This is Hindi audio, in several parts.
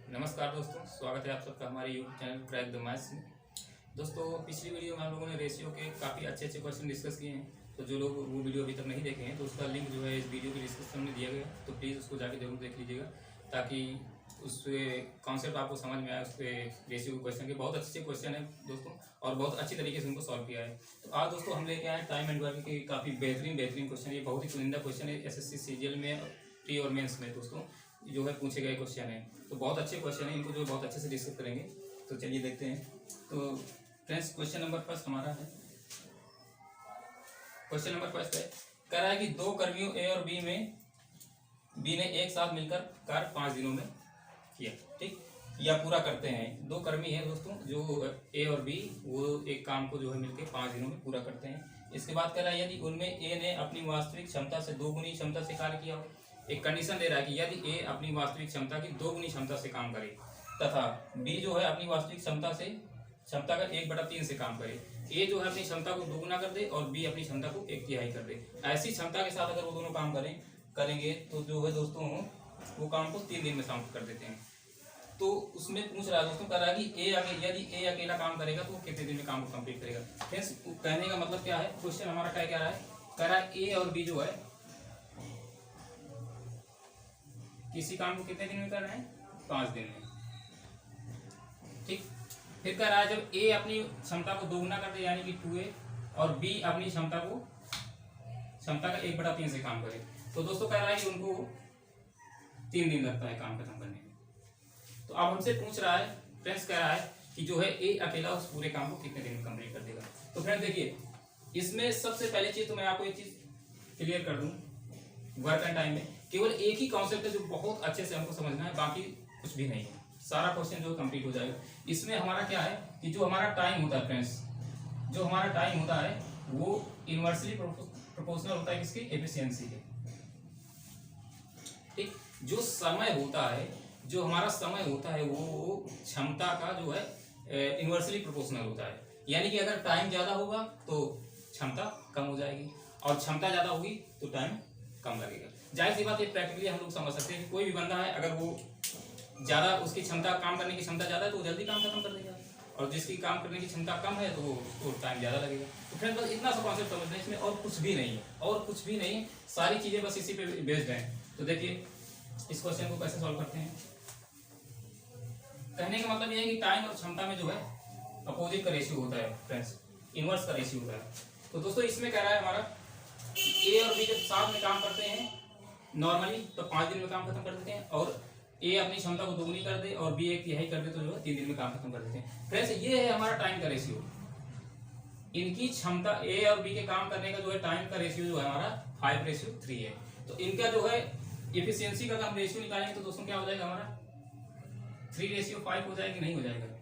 नमस्कार दोस्तों, स्वागत है आप सबका हमारे YouTube channel crack the maths में। दोस्तों, पिछली वीडियो में हम लोगों ने रेशियो के काफ़ी अच्छे क्वेश्चन डिस्कस किए हैं। तो जो लोग वो वीडियो अभी तक नहीं देखे हैं तो उसका लिंक जो है इस वीडियो के डिस्क्रिप्शन में दिया गया है, तो प्लीज़ उसको जाके जरूर देख लीजिएगा ताकि उसके कॉन्सेप्ट आपको समझ में आए। उसके रेशियो के क्वेश्चन के बहुत अच्छे क्वेश्चन है दोस्तों, और बहुत अच्छी तरीके से उनको सॉल्व किया है। तो आज दोस्तों हम लेके आए टाइम एंड वर्क के काफ़ी बेहतरीन क्वेश्चन। ये बहुत ही चुनिंदा क्वेश्चन है एसएससी सीजीएल में, प्री और मेंस में दोस्तों जो है पूछे गए क्वेश्चन है। तो बहुत अच्छे क्वेश्चन है, इनको जो बहुत अच्छे से डिस्कस करेंगे। तो चलिए देखते हैं। तो फ्रेंड्स, क्वेश्चन नंबर फर्स्ट हमारा है। क्वेश्चन नंबर फर्स्ट है, कह रहा है कि दो कर्मियों ए और बी ने एक साथ मिलकर कार्य 5 दिनों में किया। ठीक, या पूरा करते हैं। दो कर्मी हैं दोस्तों, जो ए और बी, वो एक काम को जो है मिलकर 5 दिनों में पूरा करते हैं। इसके बाद कह रहा है यदि उनमें ए ने अपनी वास्तविक क्षमता से 2 गुनी क्षमता से कार्य किया हो। एक कंडीशन दे रहा है कि यदि ए अपनी वास्तविक क्षमता की 2 गुनी क्षमता से काम करे तथा बी जो है अपनी वास्तविक क्षमता का 1/3 से काम करे। ए जो है अपनी क्षमता को 2 गुना कर दे और बी अपनी क्षमता को 1/3 कर दे। ऐसी क्षमता के साथ अगर वो दोनों काम करेंगे तो जो है दोस्तों वो काम को 3 दिन में समाप्त कर देते हैं। तो उसमें पूछ रहा है दोस्तों, कह रहा है कि यदि ए अकेला काम करेगा तो वो कितने दिन में काम को कंप्लीट करेगा। फ्रेंड्स, कहने का मतलब क्या है, क्वेश्चन हमारा क्या कह रहा है, कह रहा है ए और बी जो है किसी काम को कितने दिन में कर रहे हैं, 5 दिन में। ठीक, फिर कह रहा है जब ए अपनी क्षमता को 2 गुना कर दे यानी कि 2a, और बी अपनी क्षमता का 1/3 से काम करे। तो दोस्तों कह रहा है कि उनको 3 दिन लगता है काम खत्म करने में। तो अब हमसे पूछ रहा है, फ्रेंड्स कह रहा है कि जो है ए अकेला उस पूरे काम को कितने दिन में कंप्लीट कर देगा। तो फ्रेंड्स देखिए, इसमें सबसे पहली चीज तो मैं आपको एक चीज क्लियर कर दूं, वर्क एंड टाइम में केवल एक ही कॉन्सेप्ट है जो बहुत अच्छे से हमको समझना है, बाकी कुछ भी नहीं है। सारा क्वेश्चन जो कंप्लीट हो जाएगा। इसमें हमारा क्या है कि जो हमारा टाइम होता है फ्रेंड्स, जो हमारा टाइम होता है वो इनवर्सली प्रोपोर्शनल होता है किसकी, एफिशिएंसी के। ठीक, जो समय होता है, जो हमारा समय होता है वो क्षमता का जो है इनवर्सली प्रोपोर्शनल होता है। यानी कि अगर टाइम ज्यादा होगा तो क्षमता कम हो जाएगी, और क्षमता ज्यादा होगी तो टाइम कम लगेगा। जाहिर सी बात है, प्रैक्टिकली हम लोग समझ सकते हैं कि कोई भी बंदा है, अगर वो ज्यादा, उसकी क्षमता, काम करने की क्षमता ज्यादा है तो वो जल्दी काम खत्म कर देगा, और जिसकी काम करने की क्षमता कम है तो वो उसको टाइम ज्यादा लगेगा। तो फ्रेंड्स बस इतना सा कॉन्सेप्ट समझना है, इसमें और कुछ भी नहीं है, और कुछ भी नहीं, सारी चीजें बस इसी पे बेस्ड हैं। तो देखिए इस क्वेश्चन को कैसे सॉल्व करते हैं। कहने का मतलब ये है कि टाइम और क्षमता में जो है अपोजिट का रेशियो होता है फ्रेंड्स, इनवर्स का रेशियो होता है। तो दोस्तों इसमें कह रहा है हमारा ए और बी जब साथ में काम करते हैं नॉर्मली तो 5 दिन में काम खत्म कर देते हैं, और ए अपनी क्षमता को 2 गुनी कर दे और बी 1/3 कर दे तो जो है 3 दिन में काम खत्म कर देते हैं। फ्रेंड्स ये है हमारा टाइम का रेशियो। इनकी क्षमता, ए और बी के काम करने का जो है टाइम का रेशियो जो है हमारा 5:3 है। तो इनका जो है एफिशिएंसी का हम रेशियो निकालेंगे तो दोस्तों क्या हो जाएगा हमारा, 3:5 हो जाएगी, नहीं हो जाएगा।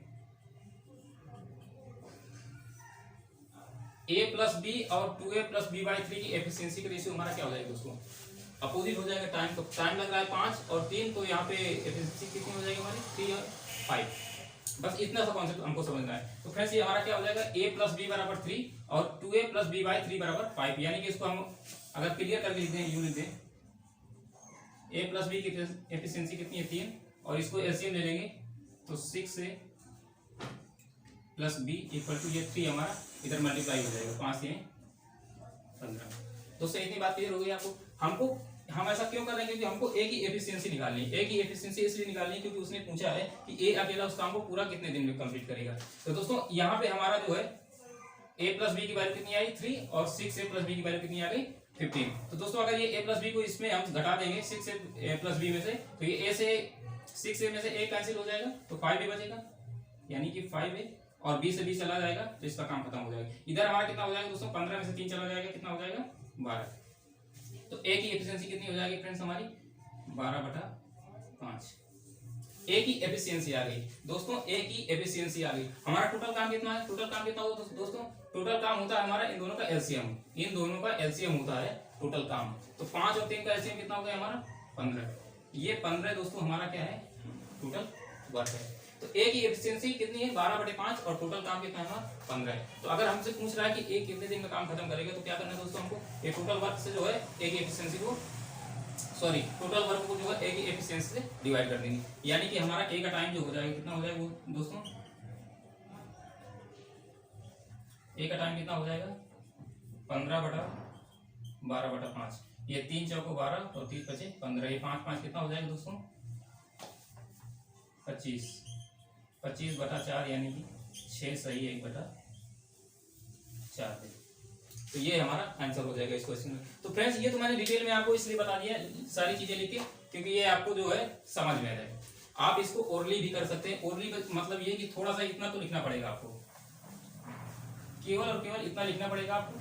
a प्लस बी और 2a प्लस b/3 की एफिशिएंसी का रेशियो हमारा क्या हो जाएगा दोस्तों, अपोजिट हो जाएगा। टाइम, तो टाइम लग रहा है 5 और 3, तो यहाँ पे एफिशिएंसी कितनी हो जाएगी हमारी, 3 और 5। बस इतना सा कॉन्सेप्ट हमको समझना है। तो फ्रेंड्स ये हमारा क्या हो जाएगा, a प्लस बी बराबर 3 और 2a प्लस b/3 बराबर 5। यानी कि इसको हम अगर क्लियर करके लिखते हैं, यूं लिखते हैं, a प्लस बी की एफिशिएंसी कितनी है, 3, और इसको एलसीएम ले लेंगे तो 6a plus B equal to ये 3 हमारा इधर मल्टीप्लाई हो जाएगा, 5 से 15। दोस्तों इतनी बात क्लियर हो गई आपको। हम ऐसा क्यों कर रहे हैं, क्योंकि हमको ए की एफिशिएंसी निकालनी है। ए की एफिशिएंसी इसलिए निकालनी है क्योंकि उसने पूछा है कि ए अकेला उस काम को पूरा कितने दिन में कंप्लीट करेगा। तो दोस्तों यहाँ पे हमारा जो है ए प्लस बी की वैल्यू कितनी आई, 3, और 6a प्लस बी की वैल्यू कितनी आ गई, 15। तो दोस्तों अगर ये ए प्लस बी को इसमें हम घटा देंगे 6a प्लस बी में से, तो ये ए से 6a में से ए कैंसिल हो जाएगा तो 5a बचेगा, यानी कि 5a, और b से b चला जाएगा तो इसका काम खत्म हो जाएगा। इधर हमारा कितना हो जाएगा दोस्तों, 15 में से 3 चला जाएगा, कितना हो जाएगा, 12। तो a की एफिशिएंसी कितनी हो जाएगी फ्रेंड्स हमारी, 12/5। ए की एफिशिएंसी आ गई दोस्तों, ए की एफिशिएंसी आ गई। हमारा टोटल काम कितना है, टोटल काम कितना होगा दोस्तों, टोटल काम होता है हमारा इन दोनों का एलसीएम, इन दोनों का एलसीएम होता है टोटल काम। तो 5 और 3 का एलसीएम कितना हो गया हमारा, 15। ये 15 दोस्तों हमारा क्या है, टोटल वर्क है। तो ए की एफिशिएंसी कितनी है, 12/5, और टोटल काम कितना है हमारा, 15 है। तो अगर हमसे पूछ रहा है कि ए कितने दिन में काम खत्म करेगा तो क्या करना है दोस्तों, हमको ये टोटल वर्क से जो है ए की एफिशिएंसी को सॉरी टोटल वर्क को जो है ए की एफिशिएंसी से डिवाइड कर देंगे, यानी कि हमारा ए का टाइम जो हो जाएगा कितना हो जाएगा वो दोस्तों, ए का टाइम कितना हो जाएगा 15/12/5, ये 3 चौको 12 और 3 बचे 15, ये 5 5 कितना हो जाएगा दोस्तों 25, 25/4 यानी कि 6 सही 1/4। तो ये हमारा आंसर हो जाएगा इस क्वेश्चन में। तो फ्रेंड्स ये तो मैंने डिटेल में आपको इसलिए बता दिया सारी चीजें लिख के, क्योंकि ये आपको जो है समझ में आ जाएगा। आप इसको ओरली भी कर सकते हैं, ओरली का मतलब ये कि थोड़ा सा इतना तो लिखना पड़ेगा आपको, केवल और केवल इतना लिखना पड़ेगा आपको।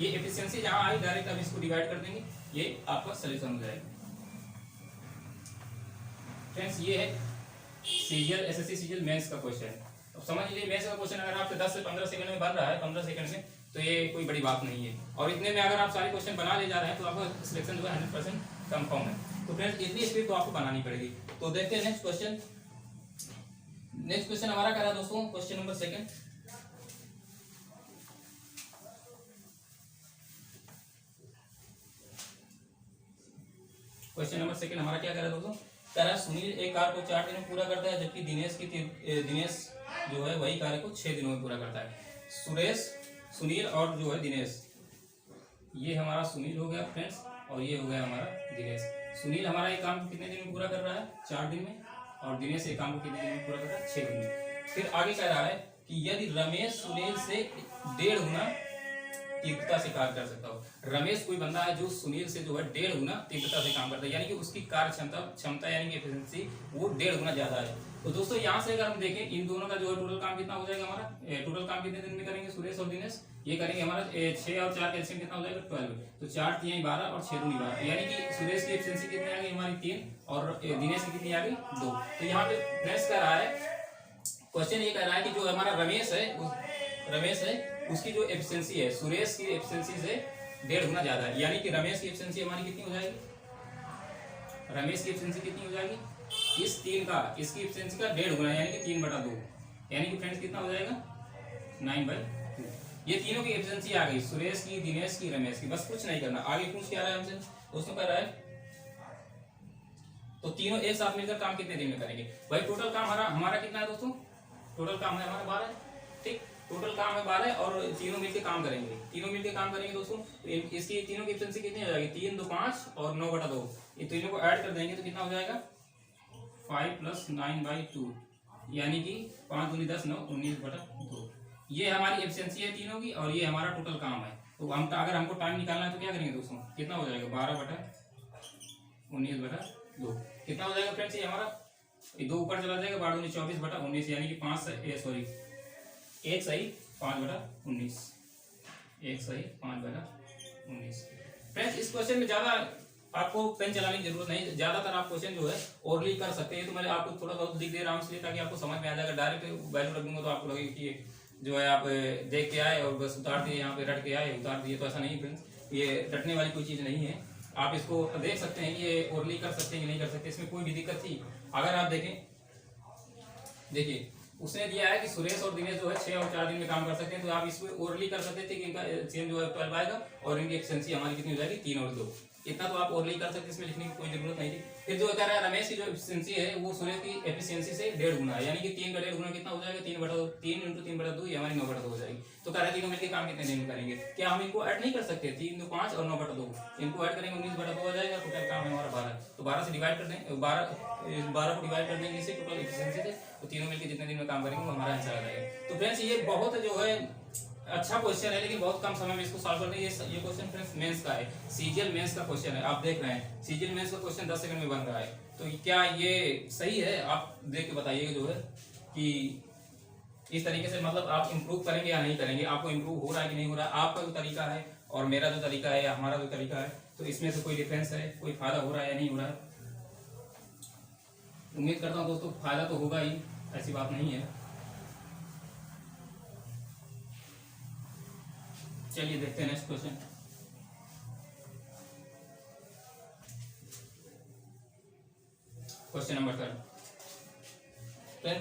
ये एफिशिएंसी जहां आई डायरेक्ट अब इसको डिवाइड कर देंगे, ये आपका सोल्यूशन हो जाएगा। फ्रेंड्स ये है सीजीएल एसएससी सीजीएल मेंस का क्वेश्चन। अब समझ लीजिए मेंस का क्वेश्चन अगर आपसे 10 से 15 सेकंड में बन रहा है, 15 सेकंड में, तो ये कोई बड़ी बात नहीं है। और इतने में अगर आप सारे क्वेश्चन बना ले जा रहे हैं तो आपका सिलेक्शन जो है 100% कंफर्म है। तो फ्रेंड्स इतनी स्पीड तो आपको बनानी पड़ेगी। तो देखते हैं नेक्स्ट क्वेश्चन। नेक्स्ट क्वेश्चन हमारा क्या है दोस्तों, क्वेश्चन नंबर 2। क्वेश्चन नंबर 2 हमारा क्या कर रहा है दोस्तों, कह रहा है सुनील एक कार्य को 4 दिन में पूरा करता है, जबकि दिनेश जो है वही कार्य को 6 दिनों में पूरा करता है। सुनील और जो है दिनेश, ये हमारा सुनील हो गया फ्रेंड्स और ये हो गया हमारा दिनेश। सुनील हमारा एक काम को कितने दिन में पूरा कर रहा है 4 दिन में, और दिनेश एक काम को कितने दिन में पूरा कर रहा है 6 दिन में। फिर आगे कह रहा है कि यदि रमेश सुनील से 1.5 गुना तीव्रता से कार्य कर सकता हो। रमेश कोई बंदा है जो सुनील से जो है 1.5 गुना तीव्रता से काम करता है, यानी कि उसकी कार्य क्षमता यानी कि एफिशिएंसी वो 1.5 गुना ज्यादा है। तो दोस्तों यहाँ से अगर हम देखें इन दोनों का जो है टोटल काम कितना हो जाएगा हमारा, टोटल काम कितने दिन में करेंगे सुरेश और दिनेश, ये करेंगे हमारा 6 और 4 का एलसीएम कितना हो जाएगा 12। तो 4 3 12 और 6 दूनी 12, यानी कि सुरेश की एफिशिएंसी कितनी आ गई हमारी 3 और दिनेश की कितनी आ गई 2। तो यहाँ पे फ्रेंड्स कह रहा है, क्वेश्चन ये कह रहा है कि जो हमारा रमेश है उसकी जो एफिशिएंसी है सुरेश की एफिशिएंसी से 1.5 गुना ज्यादा है, यानी कि रमेश की एफिशिएंसी हमारी कितनी हो जाएगी, रमेश की एफिशिएंसी कितनी हो जाएगी इस 3 का, इसकी एफिशिएंसी का 1.5 गुना यानी कि 3/2, यानी कि फ्रेंड्स कितना हो जाएगा 9/2। ये तीनों की एफिशिएंसी आ गई, सुरेश की, दिनेश की, रमेश की। बस कुछ नहीं करना। आगे पूछ क्या रहा है हमसे दोस्तों, कह रहा है तो तीनों एक साथ मिलकर काम कितने दिन में करेंगे। भाई टोटल काम हमारा कितना है दोस्तों, टोटल काम है हमारा 12, ठीक, टोटल काम है 12 और तीनों मिलकर काम करेंगे, दोस्तों। तो इसकी तीनों की एफिशिएंसी कितनी हो जाएगी 3 2 5 और 9/2। ये तीनों को ऐड कर देंगे तो कितना हो जाएगा 5 + 9/2, यानी कि 5 दूनी 10 9 19/2। ये हमारी एफिशिएंसी है तीनों की और ये हमारा टोटल काम है। तो हम अगर हमको टाइम निकालना है तो क्या करेंगे दोस्तों, कितना हो जाएगा 12/19/2 कितना हो जाएगा फ्रेंड्स, ये हमारा 2 ऊपर चला जाएगा, 12 दूनी 24/19, यानी कि 1 सही 5/19, 1 सही 5/19। फ्रेंड्स इस क्वेश्चन में ज्यादा आपको पेन चलाने की जरूरत नहीं, ज्यादातर आप क्वेश्चन जो है ओरली कर सकते हैं। तो मैंने आपको थोड़ा बहुत लिख दे रहा हूँ इसलिए ताकि आपको समझ में आ जाएगा। डायरेक्ट वैल्यू रख दूंगा तो आपको लगेगा कि जो है आप देख के आए और बस उतार दिए, यहाँ पे रट के आए उतार दिए, तो ऐसा नहीं फ्रेंड्स, ये रटने वाली कोई चीज़ नहीं है। आप इसको देख सकते हैं कि ये ओरली कर सकते हैं कि नहीं कर सकते, इसमें कोई भी दिक्कत थी। अगर आप देखें, देखिए उसने दिया है कि सुरेश और दिनेश जो है 6 और 4 दिन में काम कर सकते हैं, तो आप इसमें ओरली कर सकते थे कि इनका एलसीएम जो है 12 आएगा और इनकी एफिशिएंसी हमारी कितनी हो जाएगी 3 और 2। इतना तो आप ओरली कर सकते, इसमें लिखने की कोई जरूरत नहीं थी। फिर जो कह रहा है रमेश की जो एफिशिएंसी है वो सुरेश की एफिशिएंसी से 1.5 गुना है, यानी कि 3 का 1.5 गुना कितना हो जाएगा 3 × 3/2, ये हमारी 9/2 हो जाएगी। तो कह रहा है तीनों मिलकर काम कितने दिन में करेंगे। क्या हम इनको ऐड नहीं कर सकते, 3 2 5 और 9/2 इनको ऐड करेंगे 19/2 हो जाएगा। टोटल काम है हमारा 12, तो 12 से डिवाइड कर देंगे, 12 को डिवाइड कर देंगे इसे टोटल एफिशिएंसी से, तो तीनों मिलकर जितने दिन में काम करेंगे वो हमारा आंसर आ जाएगा। तो फ्रेंड्स ये बहुत जो है अच्छा क्वेश्चन है, लेकिन बहुत कम समय में इसको सॉल्व करना है। ये क्वेश्चन फ्रेंड्स मेंस का है, सीजीएल मेंस का क्वेश्चन है। आप देख रहे हैं सीजीएल मेंस का क्वेश्चन 10 सेकंड में बन रहा है, तो क्या ये सही है? आप देख के बताइएगा जो है कि इस तरीके से मतलब आप इम्प्रूव करेंगे या नहीं करेंगे, आपको इम्प्रूव हो रहा है कि नहीं हो रहा है। आपका जो तरीका है और मेरा जो तरीका है या हमारा जो तरीका है, तो इसमें से कोई डिफरेंस है, कोई फायदा हो रहा है या नहीं हो रहा है। उम्मीद करता हूँ दोस्तों फायदा तो होगा ही, ऐसी बात नहीं है। चलिए देखते हैं next question. Question number 3।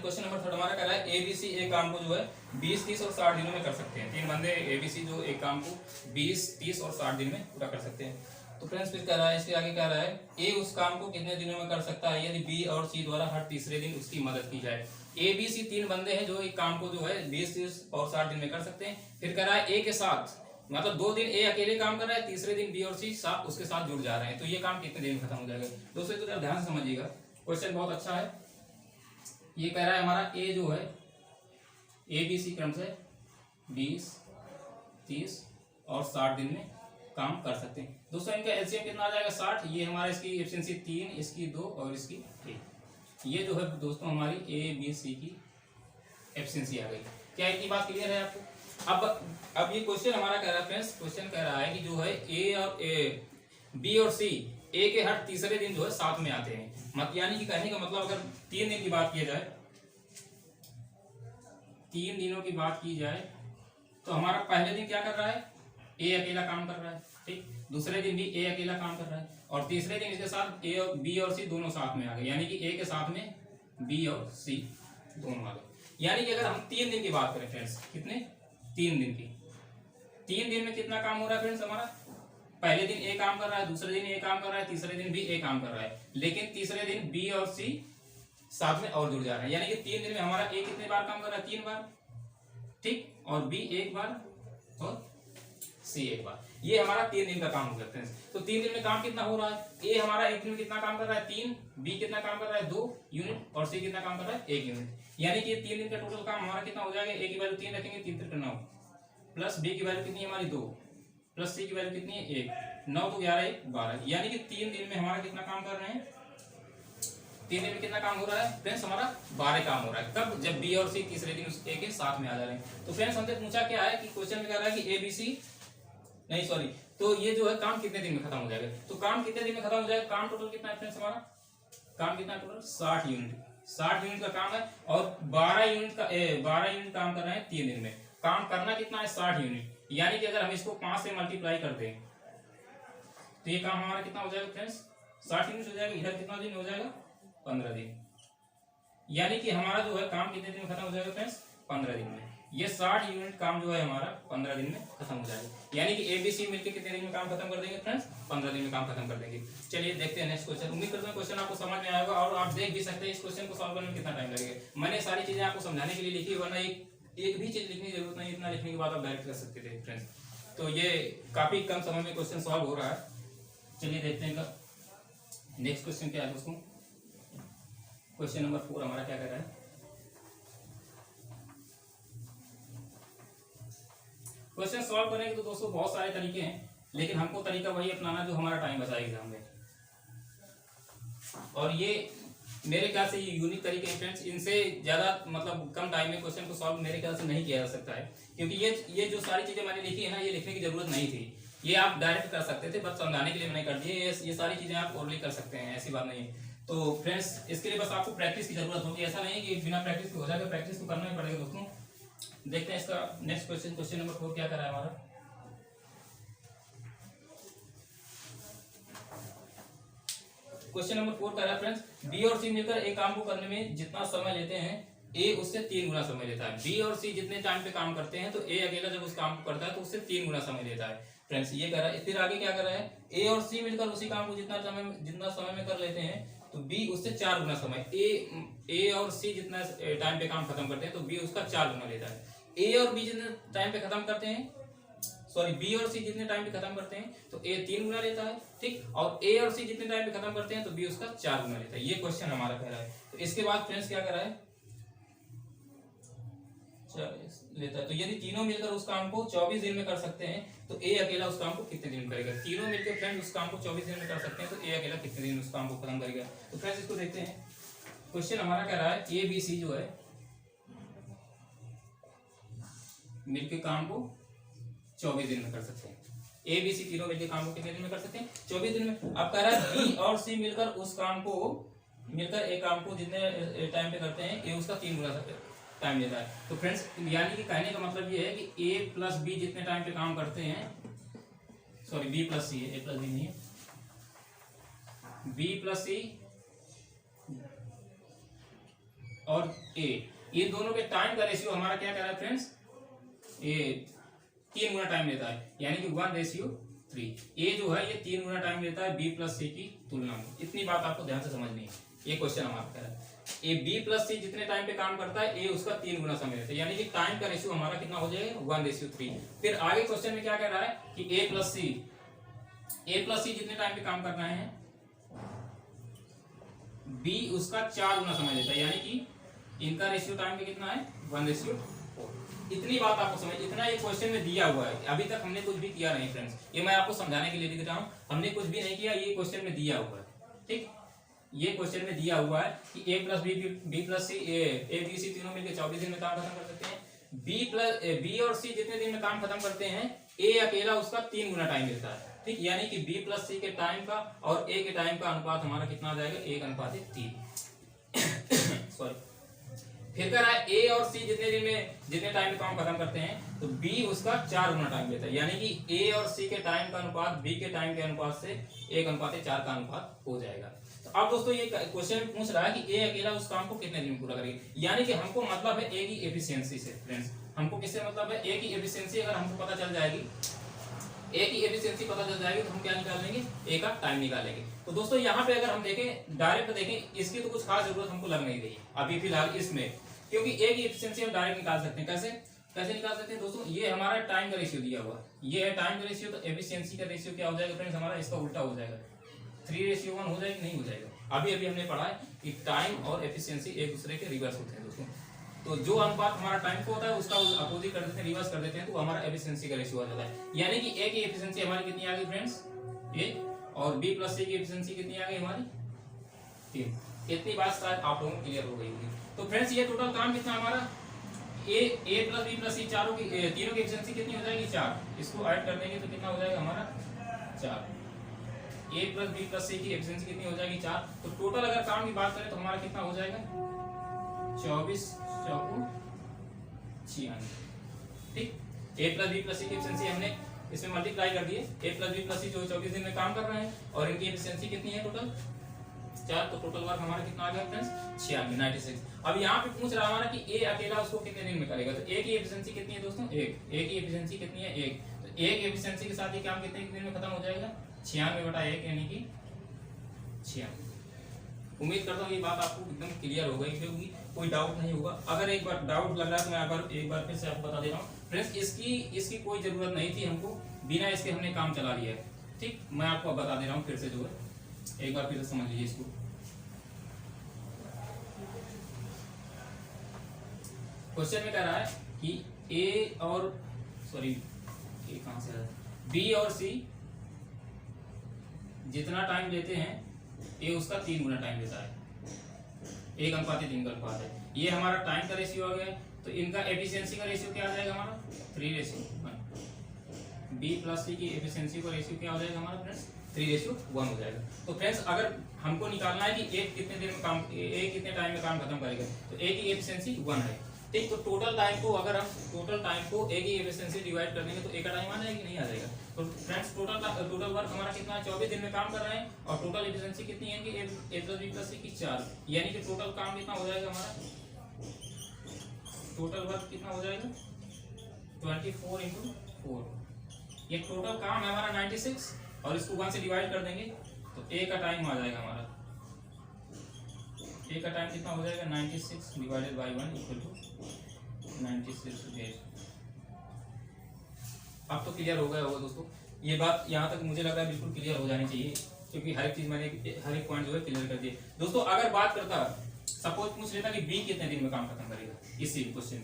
Question number 3 हमारा कह रहा है एबीसी एक काम को जो है 20 30 और 60 दिनों में कर सकते हैं। 3 बंदे एबीसी जो एक काम को 20 30 और 60 दिन में पूरा कर सकते हैं। तो फ्रेंड्स फिर कह रहा है, इसके आगे कह रहा है ए उस काम को कितने दिनों में कर सकता है यदि बी और सी द्वारा हर तीसरे दिन उसकी मदद की जाए। ए बी सी तीन बंदे हैं जो एक काम को जो है 20 और 60 दिन में कर सकते हैं। फिर कह रहा है ए के साथ, मतलब 2 दिन ए अकेले काम कर रहा है, तीसरे दिन बी और सी साथ उसके साथ जुड़ जा रहे हैं, तो ये काम कितने दिन में खत्म हो जाएगा। दोस्तों तो ध्यान से समझिएगा, क्वेश्चन बहुत अच्छा है। ये कह रहा है हमारा ए जो है ए बी सी क्रम से 20, 30 और 60 दिन में काम कर सकते हैं। दोस्तों इनका एलसीएम कितना आ जाएगा 60। ये हमारा इसकी एफिशिएंसी 3, इसकी 2 और इसकी 1। ये जो है दोस्तों हमारी ए बी सी की एफिशिएंसी आ गई। क्या इतनी बात क्लियर है आपको? अब ये क्वेश्चन हमारा कह रहा है फ्रेंड्स, क्वेश्चन कह रहा है कि जो है बी और सी ए के हर तीसरे दिन जो है साथ में आते हैं। मत यानी कि कहने का मतलब अगर 3 दिन की बात की जाए, 3 दिनों की बात की जाए तो हमारा पहले दिन क्या कर रहा है, ए अकेला काम कर रहा है, ठीक। दूसरे दिन भी ए अकेला काम कर रहा है और तीसरे दिन इसके साथ ए और बी और सी दोनों साथ में आ गए, यानी कि ए के साथ में बी और सी दोनों आ गए। यानी कि अगर हम 3 दिन की बात करें फ्रेंड्स, कितने 3 दिन की, 3 दिन में कितना काम हो रहा है फ्रेंड्स हमारा, पहले दिन ए काम कर रहा है, दूसरे दिन ए काम कर रहा है, तीसरे दिन भी ए काम कर रहा है, लेकिन तीसरे दिन बी और सी साथ में और जुड़ जा रहे हैं। यानी कि 3 दिन में हमारा ए कितने बार काम कर रहा है, 3 बार, ठीक, और बी 1 बार और सी 1 बार। ये हमारा 3 दिन का काम हो गया। तो 3 दिन में काम कितना हो रहा है, ए हमारा एक दिन में कितना काम कर रहा है 3, बी कितना काम कर रहा है 2 यूनिट और सी कितना काम कर रहा है 1 यूनिट। यानी कि 3 दिन का टोटल काम हमारा कितना हो जाएगा, ए की वैल्यू 3 रखेंगे, 3 3 9 प्लस बी की वैल्यू कितनी है हमारी 2 प्लस सी की वैल्यू कितनी है 1, 9 तो 11 1 12। यानी कि 3 दिन में हमारा कितना काम कर रहे हैं, 3 दिन में कितना काम हो रहा है फ्रेंड्स हमारा 12 काम हो रहा है। कब, जब बी और सी तीसरे दिन उस ए के साथ में आ जा रहे हैं। तो फ्रेंड्स हमसे पूछा क्या है कि क्वेश्चन में कह रहा है कि ए बी सी नहीं सॉरी, तो ये जो है काम कितने दिन में खत्म हो जाएगा। तो काम कितने दिन में खत्म हो जाएगा, काम टोटल कितना है फ्रेंड्स हमारा, काम कितना टोटल 60 यूनिट, 60 यूनिट का काम है और 12 यूनिट काम कर रहे हैं 3 दिन में। काम करना कितना है 60 यूनिट, यानी कि अगर हम इसको 5 से मल्टीप्लाई कर दें तो ये काम हमारा कितना हो जाएगा फ्रेंड्स 60 यूनिट हो जाएगा। इधर कितना दिन हो जाएगा 15 दिन। यानी कि हमारा जो है काम कितने दिन में खत्म हो जाएगा फ्रेंड्स 15 दिन में। ये 60 यूनिट काम जो है हमारा 15 दिन में खत्म हो जाएगा। यानी कि ए बी सी मिलकर कितने दिन में काम खत्म कर देंगे फ्रेंड्स 15 दिन में काम खत्म कर देंगे। चलिए देखते हैं नेक्स्ट क्वेश्चन। उम्मीद करता हूं क्वेश्चन आपको समझ में आएगा और आप देख भी सकते हैं इस क्वेश्चन को सॉल्व करने में कितना टाइम लगेगा। मैंने सारी चीजें आपको समझाने के लिए लिखी, वरना एक भी चीज लिखने की जरूरत नहीं, इतना लिखने के बाद आप डायरेक्ट कर सकते थे फ्रेंड्स। तो ये काफी कम समय में क्वेश्चन सॉल्व हो रहा है। चलिए देखते हैं नेक्स्ट क्वेश्चन क्या है दोस्तों। क्वेश्चन नंबर 4 हमारा क्या कर रहा है, क्वेश्चन सॉल्व करने के तो दोस्तों बहुत सारे तरीके हैं, लेकिन हमको तरीका वही अपनाना जो हमारा टाइम बचाए एग्जाम में। और ये मेरे ख्याल से ये यूनिक तरीके हैं फ्रेंड्स, इनसे ज्यादा मतलब कम टाइम में क्वेश्चन को सॉल्व मेरे ख्याल से नहीं किया जा सकता है। क्योंकि ये जो सारी चीजें मैंने लिखी है ना, ये लिखने की जरूरत नहीं थी, ये आप डायरेक्ट कर सकते थे, बस समझाने के लिए मैंने कर दिए। ये सारी चीजें आप ओरली कर सकते हैं, ऐसी बात नहीं है। तो फ्रेंड्स इसके लिए बस आपको प्रैक्टिस की जरूरत होगी, ऐसा नहीं कि बिना प्रैक्टिस के हो जाएगा, प्रैक्टिस तो करना ही पड़ेगा दोस्तों। देखते हैं इसका नेक्स्ट क्वेश्चन, क्वेश्चन नंबर 4 क्या कर रहा है हमारा। क्वेश्चन नंबर 4 कर रहा है फ्रेंड्स, बी और सी मिलकर एक काम को करने में जितना समय लेते हैं ए उससे 3 गुना समय लेता है। बी और सी जितने टाइम पे काम करते हैं तो ए अकेला जब उस काम को करता है तो उससे 3 गुना समय लेता है फ्रेंड्स। ये कर रहा है। फिर आगे क्या कर रहा है, ए और सी मिलकर उसी काम को जितना समय में कर लेते हैं तो बी उससे 4 गुना समय, ए और सी जितना टाइम पे काम खत्म करते हैं तो बी उसका 4 गुना लेता है। ए और बी जितने टाइम पे खत्म करते हैं, सॉरी बी और सी जितने टाइम पे खत्म करते हैं तो ए 3 गुना लेता है, ठीक, और ए और सी जितने टाइम पे खत्म करते हैं तो बी उसका 4 गुना लेता है। ये क्वेश्चन हमारा कह रहा है। तो इसके बाद फ्रेंड्स क्या कर रहा है, लेता है। तो यदि तीनों मिलकर उस काम को 24 दिन में कर सकते हैं तो ए अकेला उस काम को कितने दिन में करेगा। तीनों मिलकर फ्रेंड्स उस काम को 24 दिन में कर सकते हैं तो ए अकेला कितने दिन में उस काम को खत्म करेगा। तो फ्रेंड्स इसको देखते हैं। क्वेश्चन हमारा कह रहा है ए बी सी जो है मिलकर काम को 24 दिन में कर सकते हैं। ए बी सी तीनों मिलकर काम को कितने दिन में कर सकते हैं 24 दिन में। अब कह रहा है बी और सी मिलकर उस काम को एक काम को जितने टाइम पे करते हैं ए उसका 3 गुना टाइम लेता है। तो फ्रेंड्स यानी कि कहने का मतलब ये है कि ए प्लस बी जितने टाइम पे काम करते हैं, सॉरी बी प्लस सी है, ए प्लस बी नहीं है, बी प्लस सी और ए, ये दोनों के टाइम का रेशियो हमारा क्या कह रहा है फ्रेंड्स, ए 3 गुना टाइम लेता है, यानी कि 1:3 3। ए जो है ये 3 गुना टाइम लेता है बी प्लस सी की तुलना में। इतनी बात आपको ध्यान से समझनी है। ये क्वेश्चन हमारा कह रहा है ए बी प्लस सी जितने टाइम पे काम करता है ए उसका 3 गुना समय लेता है, यानी कि टाइम का रेशियो हमारा कितना हो जाएगा 1:3। फिर आगे क्वेश्चन में क्या कह रहा है कि ए प्लस सी जितने टाइम पे काम कर रहे हैं बी उसका 4 गुना समय लेता है, यानी कि इनका रेशियो टाइम पे कितना है 1:4। इतनी बात आपको समझ, इतना ये क्वेश्चन में दिया हुआ है। अभी तक हमने कुछ भी किया नहीं फ्रेंड्स, ये मैं आपको समझाने के लिए लिख रहा हूँ। हमने कुछ भी नहीं किया, ये क्वेश्चन में दिया हुआ है। ठीक, ये क्वेश्चन में दिया हुआ है कि A plus B plus C A B C तीनों मिलकर 24 दिन में काम खत्म कर सकते हैं। बी और सी जितने दिन में काम खत्म करते हैं ए अकेला उसका 3 गुना टाइम लेता है। ठीक, यानी कि बी प्लस सी के टाइम का और ए के टाइम का अनुपात हमारा कितना आ जाएगा 1:3। सॉरी, फिर कह रहा है ए और सी जितने टाइम में काम खत्म करते हैं तो बी उसका 4 गुना टाइम लेता है, यानी कि ए और सी के टाइम का अनुपात बी के टाइम के अनुपात से 1:4 का अनुपात हो जाएगा। तो अब दोस्तों ये क्वेश्चन पूछ रहा है कि ए अकेला उस काम को कितने दिन में पूरा करेगी, यानी कि हमको मतलब है ए की एफिशिएंसी से। फ्रेंड्स, हमको किससे मतलब है ए की एफिशिएंसी। अगर हमको पता चल जाएगी ए की एफिशिएंसी पता चल जाएगी तो हम क्या निकाल लेंगे ए का टाइम निकालेंगे। तो दोस्तों यहाँ पे अगर हम देखें डायरेक्ट देखें, इसकी तो कुछ खास जरूरत हमको लग नहीं रही अभी फिलहाल इसमें, क्योंकि ए की एफिशिएंसी हम डायरेक्ट निकाल सकते हैं। कैसे निकाल सकते हैं दोस्तों, ये हमारा टाइम का रेशियो दिया हुआ, ये है टाइम का रेशियो, तो एफिशिएंसी का रेशियो क्या हो जाएगा फ्रेंड्स हमारा इसका उल्टा हो जाएगा, 3:1 हो जाएगा, नहीं हो जाएगा। अभी हमने पढ़ा है कि टाइम और एफिशिएंसी एक दूसरे के रिवर्स होते हैं दोस्तों। तो जो अनुपात हमारा टाइम को होता है उसका अपोजिट कर देते हैं, रिवर्स कर देते हैं, तो हमारा एफिशिएंसी का रेशियो आ जाता है। यानी कि ए की एफिशिएंसी हमारी कितनी आ गई फ्रेंड्स ए, और बी प्लस सी की एफिशिएंसी कितनी आ गई हमारी 3। इतनी बात शायद आप लोगों को क्लियर हो गई होगी। तो फ्रेंड्स ये टोटल काम कितना हमारा ए प्लस बी प्लस सी तीनों की एफिशिएंसी कितनी हो जाएगी 4। इसको ऐड कर देंगे तो कितना हो जाएगा हमारा 4। ए प्लस बी प्लस सी की एफिशिएंसी कितनी हो जाएगी 4। तो टोटल अगर काम की बात करें तो हमारा कितना हो जाएगा 24 चौको 96। ठीक, ए प्लस बी प्लस सी की एफिशिएंसी हमने इसमें मल्टीप्लाई कर दिए, ए प्लस बी प्लस सी जो 24 दिन में काम कर रहे हैं और इनकी एफिशिएंसी कितनी है टोटल 4। तो टोटल वर्क हमारा कितना आ गया फ्रेंड्स 96। अब यहाँ पे पूछ रहा हमारा कि ए अकेला उसको कितने दिन में करेगा, तो ए की एफिशिएंसी कितनी है दोस्तों 1। ए की एफिशिएंसी कितनी है 1, तो ए की एफिशिएंसी के साथ ये काम कितने दिन में खत्म हो जाएगा 96/1 यानी कि 96। उम्मीद करता हूँ ये बात आपको एकदम क्लियर हो गई, क्योंकि कोई डाउट नहीं होगा। अगर एक बार डाउट लग रहा है तो मैं एक बार फिर से आपको बता दे रहा हूँ फ्रेंड्स, इसकी कोई जरूरत नहीं थी, हमको बिना इसके हमने काम चला लिया है। ठीक, मैं आपको अब बता दे रहा हूँ फिर से, जो है एक बार फिर से समझ लीजिए इसको। क्वेश्चन में कह रहा है कि ए और ए कहां से है बी और सी जितना टाइम लेते हैं ए उसका 3 गुना टाइम लेता है, 1:3 का अनुपात है। ये हमारा टाइम का रेशियो आ गया। तो इनका एफिशिएंसी का रेशियो क्या आ जाएगा हमारा 3:1। बी प्लस सी की एफिशिएंसी का रेशियो क्या हो जाएगा हमारा फ्रेंड्स 3:1 हो जाएगा। तो फ्रेंड्स अगर हमको निकालना है कि एक कितने टाइम में काम खत्म करेगा, तो ए की एफिशिएंसी 1 है। ठीक, तो टोटल टाइम को ए की एफिशिएंसी डिवाइड कर देंगे तो ए का टाइम आ जाएगा कि नहीं आ जाएगा। तो फ्रेंड्स टोटल वर्क हमारा कितना है 24 दिन में काम कर रहे हैं और टोटल एफिशिएंसी कितनी है कि ए प्लस बी प्लस सी की 4, यानी कि टोटल काम कितना हो जाएगा हमारा, टोटल वर्क कितना हो जाएगा 24/4। ये टोटल काम है हमारा 96 और इसको 1 से डिवाइड कर देंगे तो ए का टाइम आ जाएगा हमारा, ए का टाइम कितना हो जाएगा 96 डिवाइडेड बाय 1 इक्वल टू 96। अब तो क्लियर हो गया होगा दोस्तों, ये बात यहाँ तक मुझे लग रहा है बिल्कुल क्लियर हो जानी चाहिए, क्योंकि हर एक चीज मैंने हर एक पॉइंट जो है क्लियर कर दिए। दोस्तों अगर बात करता, सपोज पूछ लेता कि बी कितने दिन में काम खत्म करेगा इसी क्वेश्चन,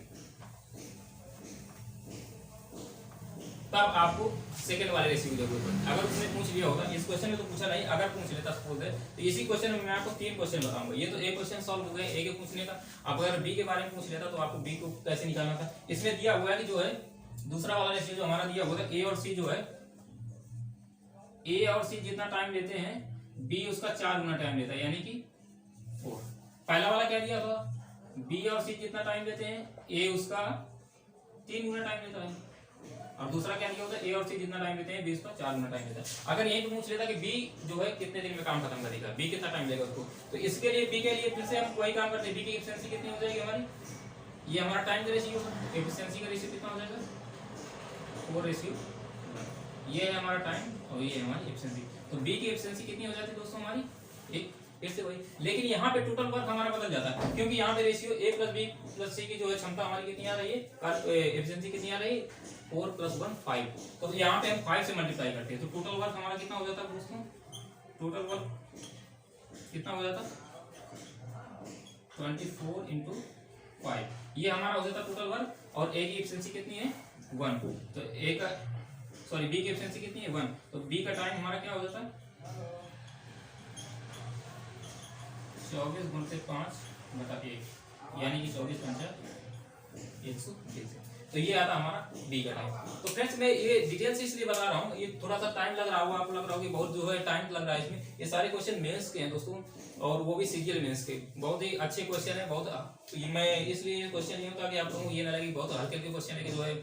तब आपको सेकंड वाले रेशियो की जरूरत है। अगर उसने पूछ लिया होता, इस क्वेश्चन में तो पूछा नहीं, अगर पूछ लेता सपोज है तो इसी क्वेश्चन में मैं आपको 3 क्वेश्चन बताऊंगा। ये तो एक क्वेश्चन सॉल्व हो गया ए के पूछने का। अब अगर बी के बारे में पूछ लेता तो आपको बी को कैसे निकालना था। इसमें दिया हुआ है कि जो है दूसरा वाला रेशियो जो हमारा दिया हुआ है ए और सी जो है, ए और सी जितना टाइम लेते हैं बी उसका 4 गुना टाइम लेता है, यानी कि 4। पहला वाला क्या दिया था, बी और सी जितना टाइम लेते हैं ए उसका 3 गुना टाइम लेता है, और दूसरा क्या दिया होता है ए और सी जितना टाइम लेते हैं बी उसका 4 गुना टाइम लेता है। अगर यही पूछ लेता कि बी जो है कितने दिन में काम खत्म करेगा, बी कितना टाइम लेगा उसको, तो इसके लिए बी के लिए फिर से हम वही काम करते हैं। बी की एफिशिएंसी कितनी हो जाएगी हमारी, ये हमारा टाइम का रेशियो, एफिशिएंसी का रेशियो कितना हो जाएगा 4:1। ये है हमारा टाइम और ये है हमारी एफिशिएंसी। तो बी की एफिशिएंसी कितनी हो जाती है दोस्तों हमारी एक, फिर से वही, लेकिन यहाँ पे टोटल वर्क हमारा बदल जाता है क्योंकि यहाँ पे ratio A plus B plus सी की जो है क्षमता हमारी कितनी आ रही है, एफिशिएंसी कितनी आ रही है 4 + 1 5। तो यहाँ पे हम 5 से मल्टीप्लाई करते हैं तो टोटल वर्क हमारा कितना हो जाता है दोस्तों, टोटल वर्क कितना हो जाता 24 × 5, ये हमारा हो जाता टोटल वर्क। और ए की एफिशिएंसी कितनी है 1, तो ए का सॉरी बी की एफिशिएंसी कितनी है 1, तो बी का टाइम हमारा क्या हो जाता है 24 × 5/1 यानी कि 24 × 120। तो ये आता हमारा बी का टाइम। तो फ्रेंड्स मैं ये डिटेल से इसलिए बता रहा हूँ, ये थोड़ा सा टाइम लग रहा होगा, आपको लग रहा होगा कि बहुत जो है टाइम लग रहा है इसमें, ये सारे क्वेश्चन मेंस के हैं दोस्तों, और वो भी सीजीएल मेंस के, बहुत ही अच्छे क्वेश्चन है। बहुत मैं इसलिए क्वेश्चन नहीं होता कि आप लोगों को ये ना लगे बहुत हल्के हल्के क्वेश्चन है कि जो है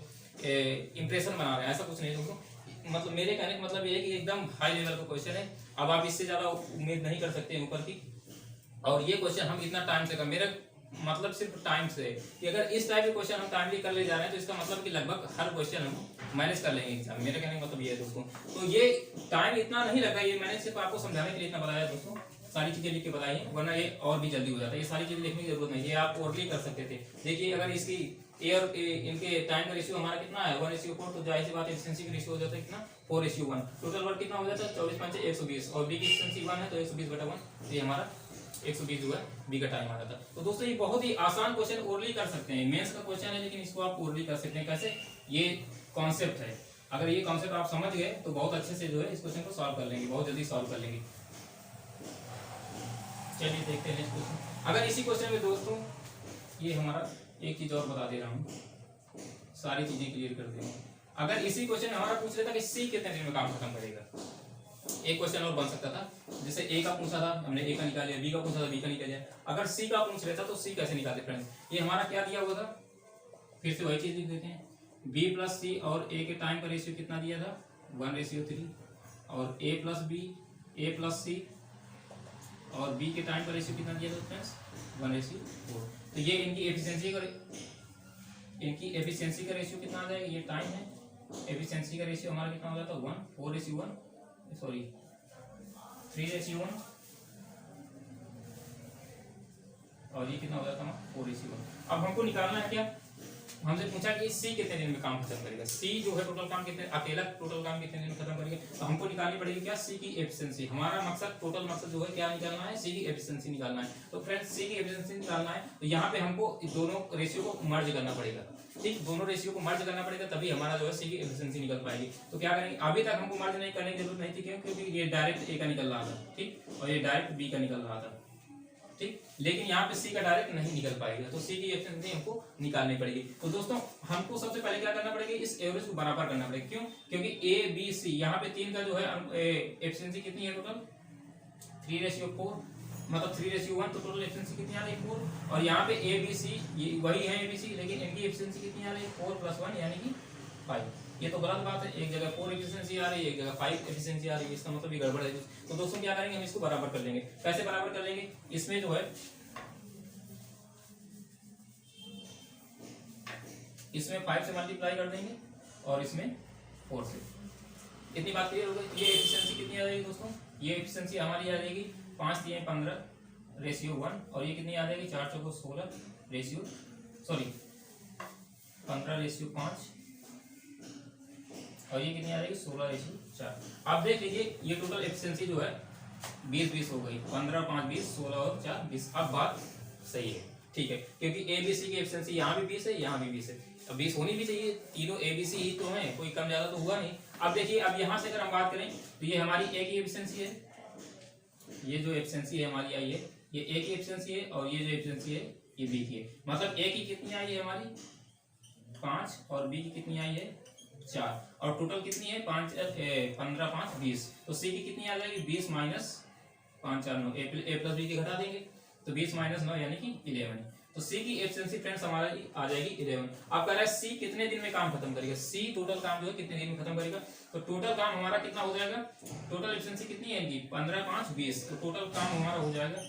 इंप्रेशन बना रहे हैं, ऐसा कुछ नहीं दोस्तों। मतलब मेरे कहने का मतलब ये है कि एकदम हाई लेवल का क्वेश्चन है, अब आप इससे ज्यादा उम्मीद नहीं कर सकते ऊपर की। और ये क्वेश्चन हम इतना टाइम से कर, मेरा मतलब सिर्फ टाइम से कि अगर इस टाइप के क्वेश्चन हम टाइमली कर ले जा रहे हैं तो इसका मतलब कि लगभग हर क्वेश्चन हम मैनेज कर लेंगे एग्जाम, मेरे कहने का मतलब ये है दोस्तों। तो ये टाइम इतना नहीं लगा, ये मैंने सिर्फ आपको समझाने के लिए इतना बताया दोस्तों, सारी चीजें लिख के बताई है, वरना ये और भी जल्दी हो जाता है। ये सारी चीजें लिखने की जरूरत नहीं, ये आप ओरली कर सकते थे। देखिए अगर इसकी ए और इनके टाइम का रेशियो हमारा कितना है 1:4, तो जाहिर सी बात है एफिशिएंसी का रेशियो हो जाता है कितना 4:1, टोटल वर्क कितना हो जाता है 24 × 5 = 120, और बी की एफिशिएंसी 1 है तो 120/1, तो ये हमारा 120 जो है बी का टाइम आ जाता है। तो दोस्तों ये बहुत ही आसान क्वेश्चन ओरली कर सकते हैं, मेंस का क्वेश्चन है लेकिन इसको आप ओरली कर सकते हैं। कैसे, ये कॉन्सेप्ट है, अगर ये कॉन्सेप्ट आप समझ गए तो बहुत अच्छे से जो है इस क्वेश्चन को सॉल्व कर लेंगे, बहुत जल्दी सॉल्व कर लेंगे। चलिए देखते हैं नेक्स्ट क्वेश्चन। अगर इसी क्वेश्चन में दोस्तों ये हमारा एक चीज और बता दे रहा हूँ, सारी चीजें क्लियर कर दे रहा हूँ। अगर इसी क्वेश्चन हमारा पूछ लेता कि सी कितने दिन में काम खत्म करेगा, एक क्वेश्चन और बन सकता था, जैसे ए का पूछा था हमने ए का निकाल लिया, बी का पूछा था बी का निकाल लिया। अगर सी का पूछ लेता तो सी कैसे निकालते फ्रेंड्स, ये हमारा क्या दिया हुआ था, फिर से वही चीज लिख देते हैं, बी प्लस सी और ए के टाइम का रेशियो कितना दिया था 1:3, और ए प्लस बी ए प्लस सी और बी के टाइम का रेशियो कितना दिया था फ्रेंड्स 1:4। तो ये इनकी एफिशिएंसी का रेशियो कितना आ जाएगा, ये टाइम है, एफिशिएंसी का रेशियो हमारा कितना हो जाता है 4:1 सॉरी 3:1, और ये कितना हो जाता है 4:1। अब हमको निकालना है क्या, हमसे पूछा कि सी कितने दिन में काम खत्म करेगा, सी जो है टोटल काम कितने, अकेला टोटल काम कितने दिन में खत्म करेगा, तो हमको निकालनी पड़ेगी क्या सी की एफिशिएंसी। हमारा मकसद टोटल मकसद जो है क्या निकालना है, सी की एफिशिएंसी निकालना है। तो फ्रेंड्स सी की एफिशिएंसी निकालना है तो यहाँ पे हमको दोनों रेशियो को मर्ज करना पड़ेगा, ठीक, दोनों रेशियो को मर्ज करना पड़ेगा, तभी हमारा जो है सी की एफिशिएंसी निकल पाएगी। तो क्या करेंगे, अभी तक हमको मर्ज नहीं करने की जरूरत नहीं थी, क्यों, क्योंकि ये डायरेक्ट ए का निकल रहा था, ठीक, और ये डायरेक्ट बी का निकल रहा था, ठीक, लेकिन यहाँ पे सी का डायरेक्ट नहीं निकल पाएगा, तो सी की एफिशिएंसी हमको निकालनी पड़ेगी। तो दोस्तों हमको सबसे पहले क्या करना पड़ेगा, इस एवरेज को बराबर करना पड़ेगा, क्यों, क्योंकि ए बी सी यहाँ पे तीन का जो है एफिशिएंसी कितनी है टोटल 3:4, मतलब 3:1, तो टोटल एफिशिएंसी कितनी आ रही है 4, और यहाँ पे ए बी सी ये वही है ए बी सी, लेकिन इनकी एफिशिएंसी कितनी आ रही है 4 + 1 यानी कि 5। ये तो गलत बात है, एक जगह 4 एफिशिएंसी आ रही है, एक जगह 5 एफिशिएंसी आ रही है, इसका मतलब ये गड़बड़ है। तो दोस्तों क्या करेंगे, हम इसको बराबर कर लेंगे। कैसे बराबर कर लेंगे, इसमें जो है इसमें 5 से मल्टीप्लाई कर देंगे और इसमें 4 से, इतनी बात क्लियर हो गई। ये एफिशिएंसी कितनी आ जाएगी दोस्तों, ये एफिशिएंसी हमारी आ जाएगी 5 × 15:1, और ये कितनी आ जाएगी 4 × 4 = 16 सॉरी 15:5, और ये कितनी आ जाएगी 16:4। आप देख लीजिए ये टोटल एफिशिएंसी जो है 20 हो गई, 15 5 20 16 और 4 20। अब बात सही है, ठीक है, क्योंकि ए बी सी की एफिशिएंसी यहाँ भी 20 है, यहाँ भी 20 है, अब 20 होनी भी चाहिए, तीनों ए बी सी ही तो है, कोई कम ज्यादा तो हुआ नहीं। अब देखिए, अब यहाँ से अगर हम बात करें तो ये हमारी ए की एफिशिएंसी है, ये जो एफिशिएंसी है हमारी आई है, ये ए की एफिशिएंसी है, और ये जो एफिशिएंसी है ये बी की है। मतलब ए की कितनी आई है हमारी 5, और बी की कितनी आई है 4, और टोटल कितनी है 15 5 20। तो सी की कितनी आ जाएगी 20 - 5 4 9, ए प्लस बी की घटा देंगे तो 20 - 9 यानी कि 11। तो सी की एफिशिएंसी फ्रेंड्स हमारा आ जाएगी 11। अब कह रहा है सी कितने दिन में काम खत्म करेगा, सी टोटल काम जो है कितने दिन में खत्म करेगा, तो टोटल काम हमारा कितना हो जाएगा, टोटल एफिशिएंसी कितनी है इनकी 15 5 20, तो टोटल काम हमारा हो जाएगा,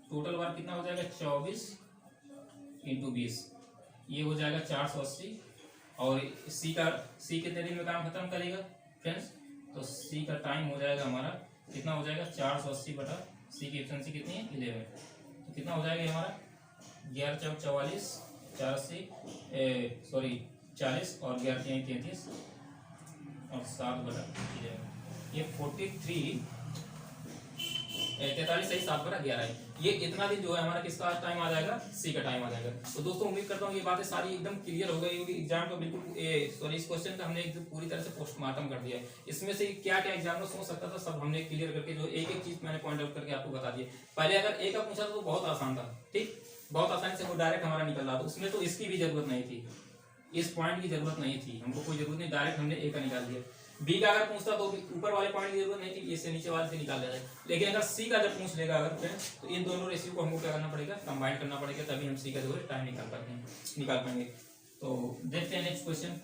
टोटल वर्क कितना हो जाएगा 24 × 20, ये हो जाएगा 480 और सी कितने दिन में काम खत्म करेगा फ्रेंड्स? तो सी का टाइम हो जाएगा हमारा कितना हो जाएगा 480 बटा सी की एफिशिएंसी कितनी है 11। तो कितना हो जाएगा हमारा 11 चौक 44 सॉरी 40 और 11 3 33 और 7 बटा 11 ये 43 43 सही 7 बटा 11 है। ये इतना दिन जो है हमारा किसका टाइम आ जाएगा सी का टाइम आ जाएगा। तो दोस्तों उम्मीद करता हूँ ये बातें सारी एकदम क्लियर हो गई होगी। एग्जाम को बिल्कुल सॉरी इस क्वेश्चन का हमने एकदम पूरी तरह से पोस्टमार्टम कर दिया है। इसमें से क्या क्या एग्जाम में सोच सकता था सब हमने क्लियर करके जो एक एक चीज मैंने पॉइंट आउट करके आपको बता दिया। पहले अगर ए का पूछा तो बहुत आसान था, ठीक, बहुत आसानी से वो डायरेक्ट हमारा निकल रहा था, उसमें तो इसकी भी जरूरत नहीं थी, इस पॉइंट की जरूरत नहीं थी, हमको कोई जरूरत नहीं, डायरेक्ट हमने ए का निकाल दिया। बी का अगर पूछता तो ऊपर वाले पॉइंट की जरूरत नहीं थी, इससे नीचे वाले से निकाल देता। लेकिन अगर सी का जब पूछ लेगा अगर फ्रेंड्स तो इन दोनों रेशियो को हमको क्या करना पड़ेगा, कंबाइन करना पड़ेगा, तभी हम सी का जो है टाइम निकाल पाएंगे। तो देखते हैं next question.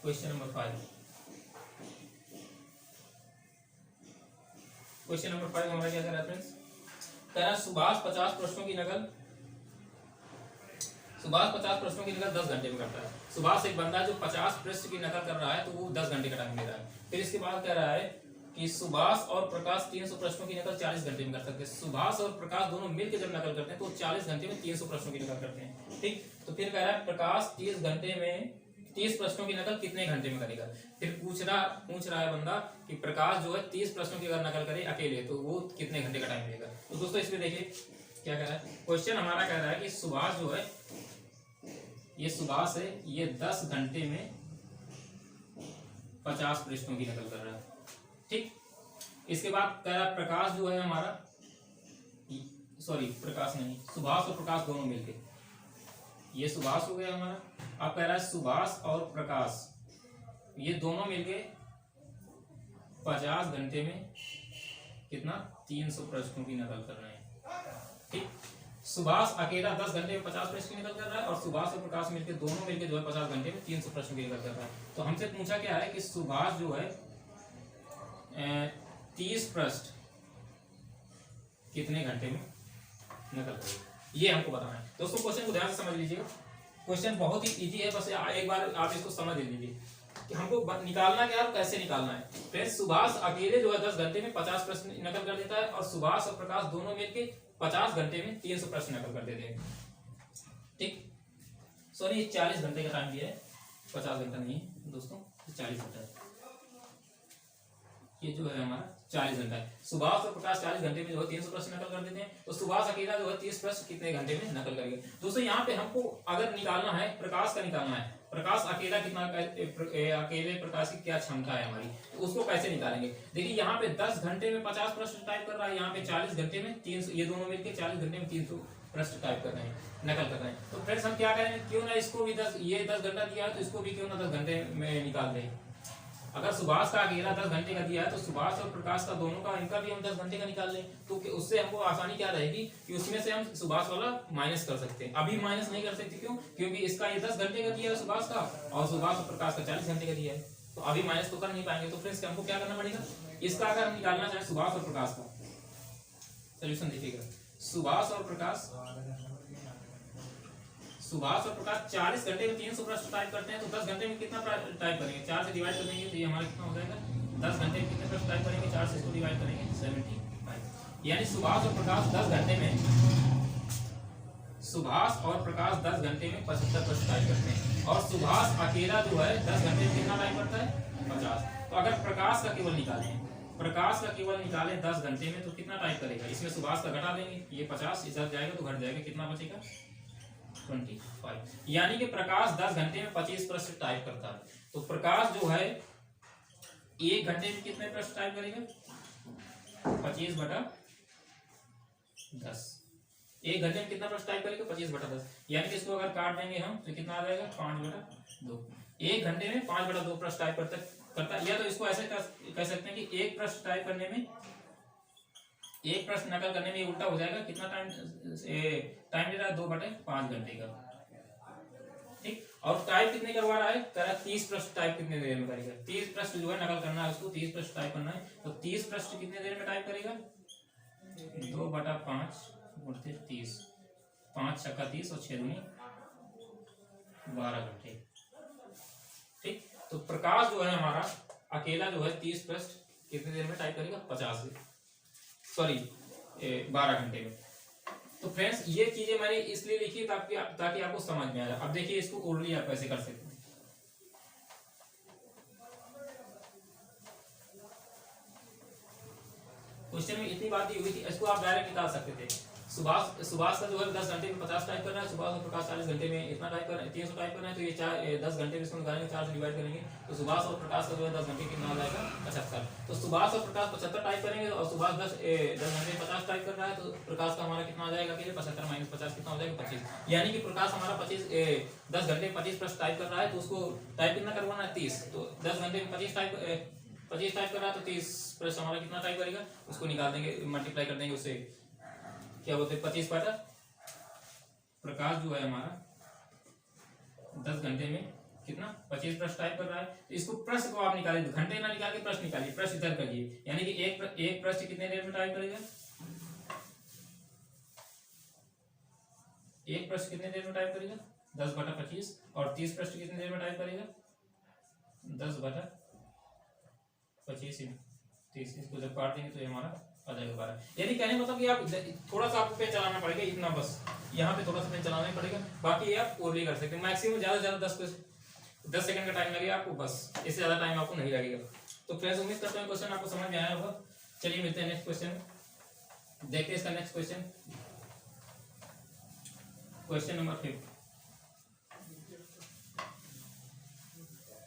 Question number 5। Question number 5 हमारा क्या कर रहा है फ्रेंड्स, कह रहा है सुभाष 50 प्रश्नों की नकल 10 घंटे में करता है। सुभाष एक बंदा जो 50 प्रश्न की नकल कर रहा है तो वो 10 घंटे का टाइम ले रहा है। फिर इसके बाद कह रहा है कि सुभाष और प्रकाश 300 प्रश्नों की नकल 40 घंटे में कर सकते हैं। सुभाष और प्रकाश दोनों मिलकर जब नकल करते हैं तो 40 घंटे में 300 प्रश्नों की नकल करते हैं, ठीक। तो फिर कह रहा है प्रकाश 30 घंटे में 30 प्रश्नों की नकल कितने घंटे में करेगा। फिर पूछ रहा है बंदा कि प्रकाश जो है 30 प्रश्नों की अगर नकल करे अकेले तो वो कितने घंटे का टाइम लेगा। तो दोस्तों इसमें देखिए क्या कह रहा है, क्वेश्चन हमारा कह रहा है कि सुभाष जो है ये सुभाष है ये 10 घंटे में 50 प्रश्नों की नकल कर रहा है, ठीक। इसके बाद कह रहा है प्रकाश जो है हमारा सॉरी प्रकाश नहीं सुभाष और प्रकाश दोनों मिलके, ये सुभाष हो गया हमारा। अब कह रहा है सुभाष और प्रकाश ये दोनों मिलके 50 घंटे में कितना 300 प्रश्नों की नकल कर रहे हैं, ठीक। सुभाष अकेला 10 घंटे में 50 प्रश्न की नकल कर रहा है और सुभाष और प्रकाश मिलके दोनों मिलके जो है 50 घंटे में 300 प्रश्न की नकल कर रहा है। तो हमसे पूछा क्या है कि सुभाष जो है 30 प्रश्न कितने घंटे में नकल करेगा, ये हमको बताना है। दोस्तों क्वेश्चन को ध्यान से समझ लीजिएगा, क्वेश्चन बहुत ही इजी है, बस एक बार आप इसको समझ लीजिए कि हमको निकालना क्या है और कैसे निकालना है। फिर सुभाष अकेले जो है 10 घंटे में 50 प्रश्न नकल कर देता है और सुभाष और प्रकाश दोनों मिलके 50 घंटे में 300 प्रश्न नकल कर देते हैं, ठीक। सॉरी ये 40 घंटे का टाइम दिया है, 50 घंटा नहीं है दोस्तों, 40 घंटा है, ये जो है हमारा 40 घंटा है। सुभाष और प्रकाश 40 घंटे में जो है 300 प्रश्न नकल कर देते हैं, तो सुभाष अकेला जो है 30 प्रश्न कितने घंटे में नकल करेगा। दोस्तों यहाँ पे हमको अगर निकालना है प्रकाश का निकालना है, प्रकाश अकेला कितना अकेले प्रकाश की क्या क्षमता है हमारी, तो उसको कैसे निकालेंगे। देखिए यहाँ पे 10 घंटे में 50 प्रश्न टाइप कर रहा है, यहाँ पे 40 घंटे में 300, ये दोनों मिलकर 40 घंटे में 300 प्रश्न टाइप कर रहे हैं, नकल कर रहे हैं। तो फ्रेंड्स हम क्या करेंगे, क्यों ना इसको भी 10 घंटा दिया है तो इसको भी क्यों ना 10 घंटे में निकाल दें। अगर सुभाष का अकेला 10 घंटे का दिया है तो सुभाष और प्रकाश का दोनों का इनका भी हम 10 घंटे का निकाल लें, तो उससे हमको आसानी क्या रहेगी कि उसमें से हम सुभाष वाला माइनस कर सकते हैं। अभी माइनस नहीं कर सकते, क्यों, क्योंकि इसका ये 10 घंटे का दिया है सुभाष का और सुभाष और प्रकाश का 40 घंटे का दिया है, तो अभी माइनस तो कर नहीं पाएंगे। तो फ्रेंड्स हमको क्या करना पड़ेगा, इसका अगर हम निकालना चाहें सुभाष और प्रकाश का सोल्यूशन देखिएगा, सुभाष और प्रकाश 40 घंटे में 300 प्रश्न टाइप करते हैं, तो 10 घंटे में कितना टाइप करेंगे, 4 से डिवाइड कर देंगे तो ये हमारा कितना हो जाएगा, 10 घंटे में कितने प्रश्न टाइप करेंगे, 4 से इसको डिवाइड करेंगे 75। यानी सुभाष और प्रकाश 10 घंटे में 75 प्रश्न टाइप करते हैं और सुभाष अकेला जो है 10 घंटे में कितना टाइप करता है 50। तो अगर प्रकाश का केवल निकालें 10 घंटे में तो कितना टाइप करेगा, इसमें सुभाष का घटा देंगे, ये 50 इधर जाएगा तो घट जाएगा, कितना बचेगा 25। यानी कि प्रकाश 10 घंटे में 25 प्रश्न टाइप करता है। तो प्रकाश जो है 1 घंटे में कितने प्रश्न टाइप करेगा 25 बटा 10। 1 घंटे में कितना प्रश्न टाइप करेगा 25 बटा 10, यानी कि इसको अगर काट देंगे हम तो कितना आ जाएगा 5 बटा 2। 1 घंटे में 5 बटा 2 प्रश्न टाइप करता है। या तो इसको ऐसे कह सकते हैं कि एक प्रश्न टाइप करने में, एक प्रश्न नकल करने में ये उल्टा हो जाएगा, कितना टाइम ले रहा है 2/5 घंटे का, ठीक। और टाइप कितने करवा रहा है, कह रहा है 30 पृष्ठ टाइप कितने देर में करेगा। 30 पृष्ठ जो है नकल करना है उसको, 30 पृष्ठ टाइप करना है। तो 30 पृष्ठ कितने देर में टाइप करेगा, 2/5 गुणित 30, 5 छक्का 30 और 6 दूनी 12 घंटे। ठीक, तो प्रकाश जो है हमारा अकेला जो है 30 पृष्ठ कितने देर में टाइप करेगा, 12 घंटे में। तो फ्रेंड्स ये चीजें मैंने इसलिए लिखी ताकि आपको समझ में आ जाए। अब देखिए इसको ओरली आप कैसे कर सकते हैं। क्वेश्चन में इतनी बात दी हुई थी, इसको आप डायरेक्ट निकाल सकते थे। सुभाष का जो है 10 घंटे में 50 टाइप करना है, सुभाष और प्रकाश 40 घंटे में इतना टाइप करना है, 300 टाइप करना है। तो ये 10 घंटे में इसको निकालेंगे, 4 से डिवाइड करेंगे तो सुभाष और प्रकाश का जो है 10 घंटे कितना आ जाएगा, 75। तो सुभाष और प्रकाश 75 टाइप करेंगे और सुभाष 10 घंटे में 50 टाइप कर रहा है, तो प्रकाश का हमारा कितना आ जाएगा, 75 माइनस 50 कितना हो जाएगा, 25। यानी कि प्रकाश हमारा 10 घंटे में 25 पृष्ठ टाइप कर रहा है, तो उसको टाइप कितना करवाना है, 30। तो 10 घंटे में 25 टाइप कर रहा है, तो 30 पृष्ठ हमारा कितना टाइप करेगा, उसको निकाल देंगे, मल्टीप्लाई कर देंगे उससे, क्या बोलते हैं 25 बटा प्रकाश जो है हमारा 10 घंटे में कितना 25 पृष्ठ टाइप कर रहा है। तो इसको पृष्ठ को आप निकालिए, घंटे ना निकाल के पृष्ठ निकालिए, पृष्ठ इधर करिए। यानी कि एक पृष्ठ कितने देर में टाइप करेगा, एक पृष्ठ कितने देर में टाइप करेगा, 10/25। और 30 पृष्ठ कितने देर में टाइप करेगा, 10/25 30। इसको जब काट देंगे तो ये हमारा आ जाएगा 12। यानी कहने मतलब कि आप थोड़ा सा आपको पेन चलाना पड़ेगा, इतना बस यहाँ पे थोड़ा सा पेन चलाना ही पड़ेगा, बाकी ये आप और भी कर सकते हैं। मैक्सिमम ज्यादा से ज्यादा 10 सेकंड का टाइम लगेगा आपको, बस इससे ज्यादा टाइम आपको नहीं लगेगा। तो फ्रेंड्स उम्मीद करता हूँ क्वेश्चन आपको समझ में आया होगा। चलिए मिलते हैं नेक्स्ट क्वेश्चन, देखते हैं इसका next question, question number 5,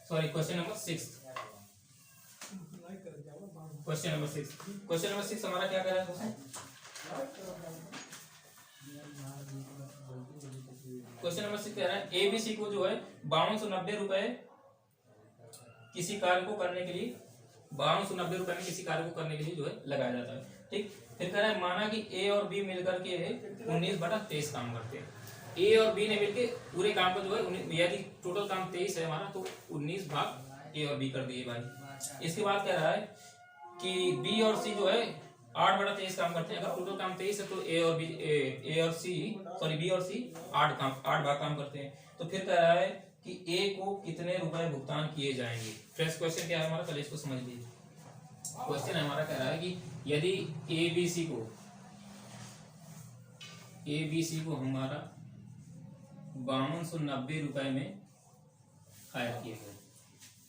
sorry question number 6। Question number 6 हमारा क्या कर रहा है क्वेश्चन, क्वेश्चन नंबर 6 कह रहा है एबीसी को जो है 5290 रुपए किसी कार्य को करने के लिए, 5290 रुपए में किसी कार्य को करने के लिए जो है लगाया जाता है। ठीक, फिर कह रहा है माना कि ए और बी मिलकर के 19/23 काम करते हैं। ए और बी ने मिलकर पूरे काम को जो है, यदि टोटल काम 23 है हमारा, तो 19 भाग ए और बी कर दिए भाई। इसके बाद कह रहा है कि बी और सी जो है 8/23 काम करते हैं। अगर टोटल काम 23 है तो बी और सी 8 भाग काम करते हैं। तो फिर कह रहा है कि ए को कितने रुपए भुगतान किए जाएंगे। फ्रेंड्स क्वेश्चन क्या है हमारा, पहले इसको समझ लीजिए। क्वेश्चन हमारा कह रहा है कि यदि एबीसी को हमारा 5290 रुपए में हायर किया गया,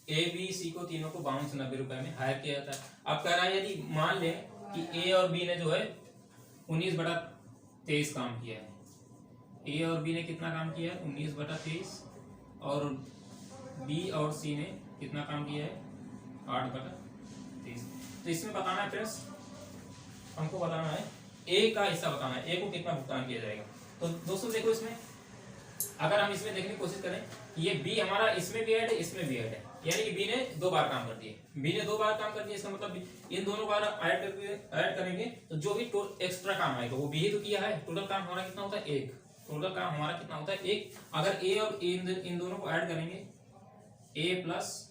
ए बी सी को तीनों को 5290 रुपए में हायर किया जाता है। अब कह रहा है यदि मान लें कि ए और बी ने जो है 19/23 काम किया है, ए और बी ने कितना काम किया है 19/23, और बी और सी ने कितना काम किया है 8/23। तो इसमें बताना है फ्रेंड्स, हमको बताना है ए का हिस्सा बताना है, ए को कितना भुगतान किया जाएगा। तो दोस्तों देखो, इसमें अगर हम इसमें देखने की कोशिश करें, ये बी हमारा इसमें भी ऐड है, इसमें भी ऐड है, यानी कि बी ने 2 बार काम कर दिए, इसका मतलब इन दोनों को ऐड करेंगे तो जो भी एक्स्ट्रा काम आएगा वो बी ही तो किया है। टोटल काम हमारा कितना होता है 1, टोटल काम हमारा कितना होता है 1। अगर ए और इन दोनों को ऐड करेंगे, ए प्लस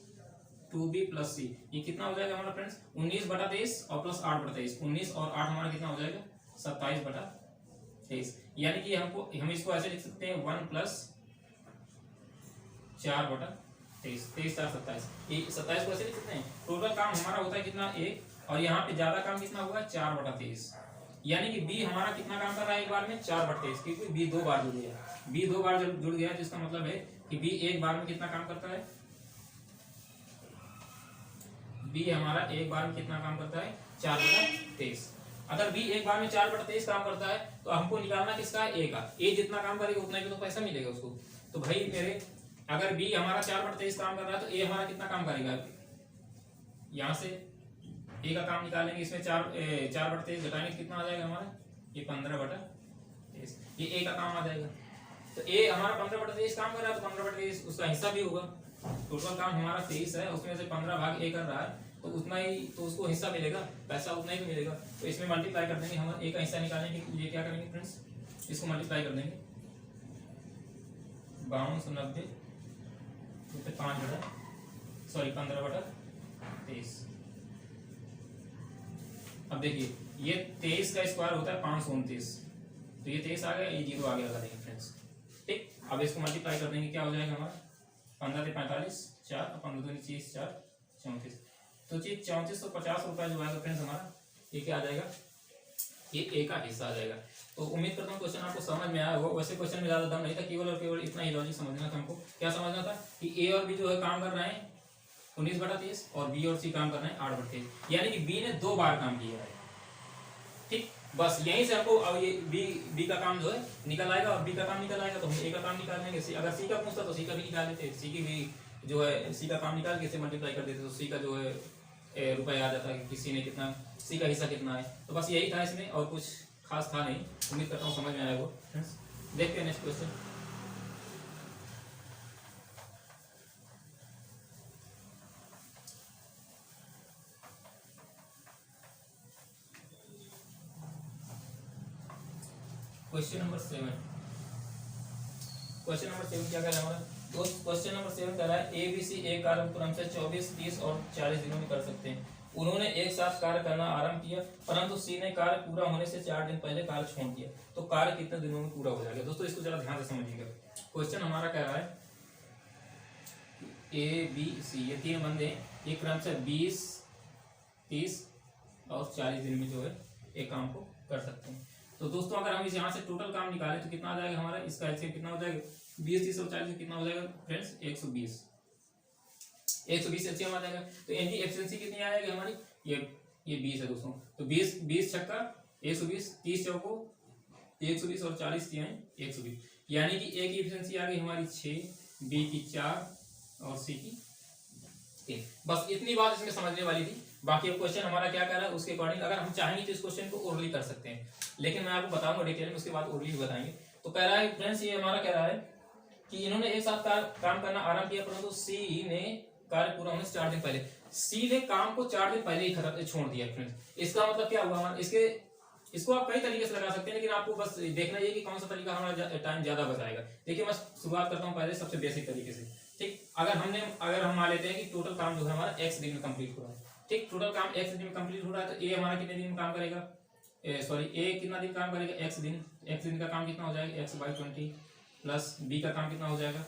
2b प्लस सी, ये कितना हो जाएगा हमारा फ्रेंड्स 19/23 और प्लस 8/23, 19 और 8 हमारा कितना हो जाएगा 27/23। यानी कि हम इसको ऐसे लिख सकते हैं 1 + 4/23, 23 4 27, ये 27 को ऐसे लिख सकते हैं। टोटल काम हमारा होता है कितना 1, और यहाँ पे ज्यादा काम कितना हुआ 4/23, यानी कि बी हमारा कितना काम कर रहा है एक बार में 4/23, क्योंकि बी 2 बार जुड़ गया, बी 2 बार जब जुड़ गया जिसका मतलब है कि बी एक बार में कितना काम करता है, बी हमारा एक बार में कितना काम करता है 4/23। अगर बी एक बार में 4/23 काम करता है तो हमको निकालना किसका है ए का, ए जितना काम करेगा उतना ही तो पैसा मिलेगा उसको। तो भाई मेरे अगर बी हमारा 4/23 काम कर रहा है तो ए हमारा कितना काम करेगा, यहाँ से ए का काम निकालेंगे, इसमें 4/23 घटाएंगे कितना आ जाएगा हमारा ये 15/23, ये ए का काम आ जाएगा। तो ए हमारा 15/23 काम कर रहा है तो 15/23 उसका हिस्सा भी होगा। टोटल काम हमारा 23 है, उसमें से 15 भाग ए कर रहा है तो उतना ही तो उसको हिस्सा मिलेगा, पैसा उतना ही तो मिलेगा। तो इसमें मल्टीप्लाई कर देंगे, हम ए का हिस्सा निकालेंगे, ये क्या करेंगे फ्रेंड्स, इसको मल्टीप्लाई कर देंगे 5290 तो 15/23। अब देखिए ये 23 का स्क्वायर होता है 529, तो ये 23 आ गया, ये 0 आ गया लगा देंगे फ्रेंड्स। ठीक, अब इसको मल्टीप्लाई कर देंगे, क्या हो जाएगा हमारा 15 से 45 4 और 15 दूनी 30 4 34, तो चीज 3450 रुपया जो आएगा फ्रेंड्स हमारा, ये क्या आ जाएगा, ये ए का हिस्सा आ जाएगा। तो उम्मीद करता हूँ क्वेश्चन आपको समझ में आया होगा। वैसे क्वेश्चन में ज्यादा दम नहीं था, केवल और केवल इतना ही लॉजिक समझना था हमको। क्या समझना था कि ए और बी जो है काम कर रहे हैं 19/23 और बी और सी काम कर रहे हैं 8/23, यानी कि बी ने 2 बार काम किया है। ठीक, बस यहीं से आपको अब ये बी का काम जो है निकल आएगा, और बी का काम निकल आएगा तो हम ए का काम निकाल लेंगे। अगर सी का पूछता तो सी का भी निकाल लेते, सी की भी जो है सी का काम निकाल के इसे मल्टीप्लाई कर देते, तो सी का जो है रुपया आ जाता है कि सी ने कितना, सी का हिस्सा कितना है। तो बस यही था इसमें, और कुछ खास था नहीं। उम्मीद करता हूँ समझ में आया वो। देखते हैं next question. Question number 7। Question number 7 क्या कह रहा है हमारा दोस्त? क्वेश्चन नंबर 7 कह रहा है ए बी सी एक कार्य क्रम से 24, 30 और 40 दिनों में कर सकते हैं। उन्होंने एक साथ कार्य करना आरंभ किया, परंतु सी ने कार्य पूरा होने से 4 दिन पहले कार्य छोड़ दिया, तो कार्य कितने दिनों में पूरा हो जाएगा? दोस्तों इसको जरा ध्यान से समझिएगा। क्वेश्चन हमारा कह रहा है ए बी सी ये 3 बंदे एक क्रम से 20, 30 और 40 दिन में जो है एक काम को कर सकते हैं। तो दोस्तों अगर हम इस यहाँ से टोटल काम निकालें तो कितना आ जाएगा हमारा, इसका एलसीएम कितना हो जाएगा, 20, 30 और 40 कितना हो जाएगा फ्रेंड्स, 120 एलसीएम आ जाएगा। तो इनकी एफिशिएंसी कितनी आएगी हमारी, ये 20 है दोस्तों। तो 20 छक्का 120, 30 चौको 120 और 40 दिए हैं 120, यानी कि ए की एफिशिएंसी आ गई हमारी 6, बी की 4 और सी की 3। बस इतनी बात इसमें समझने वाली थी। बाकी अब क्वेश्चन हमारा क्या कर रहा है उसके अकॉर्डिंग अगर हम चाहेंगे तो इस क्वेश्चन को ओरली कर सकते हैं, लेकिन मैं आपको बताऊंगा डिटेल में, उसके बाद ओरली भी बताएंगे। तो कह रहा है फ्रेंड्स, ये हमारा कह रहा है कि इन्होंने एक साथ काम करना आरंभ किया, परंतु सी ने कार्य पूरा होने से 4 दिन पहले, सी ने काम को 4 दिन पहले ही छोड़ दिया फ्रेंड्स। इसका मतलब क्या हुआ हमारा, इसको आप कई तरीके से लगा सकते हैं, लेकिन आपको बस देखना ये कि कौन सा तरीका हमारा टाइम ज्यादा बचाएगा। देखिए मैं शुरुआत करता हूँ पहले सबसे बेसिक तरीके से। ठीक, अगर हम मान लेते हैं कि टोटल काम जो है हमारा x दिन में कंप्लीट हो रहा है। ठीक, टोटल काम x दिन में कंप्लीट हो रहा है, तो a हमारा कितने दिन में काम करेगा, a कितना दिन काम करेगा, x दिन का काम कितना हो जाएगा x/20 प्लस b का काम कितना हो जाएगा,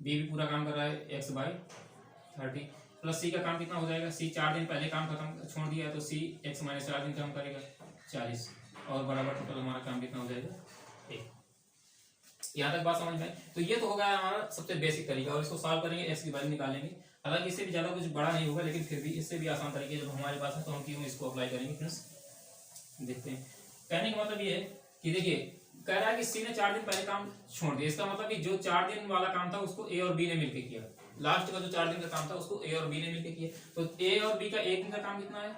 b भी पूरा काम कर रहा है x/30 प्लस c का काम कितना हो जाएगा, c 4 दिन पहले काम खत्म छोड़ दिया है तो c x-4 दिन काम करेगा 40 और बराबर टोटल हमारा काम कितना हो जाएगा 1। यहाँ तक बात समझ में? तो ये तो हो गया हमारा सबसे बेसिक तरीका, और इसको सॉल्व करेंगे, x की वैल्यू निकालेंगे। हालांकि इससे भी ज्यादा कुछ बड़ा नहीं होगा, लेकिन फिर भी इससे भी आसान तरीके जब हमारे पास है तो हम क्यों इसको अप्लाई करेंगे फ्रेंड्स। देखते हैं, कहने का मतलब ये है कि देखिए कह रहा है कि सी ने 4 दिन पहले काम छोड़ दिया, इसका मतलब कि जो 4 दिन वाला काम था उसको ए और बी ने मिलकर किया। लास्ट का जो 4 दिन का काम था उसको ए और बी ने मिलकर किया। तो ए और बी का एक दिन का काम कितना है,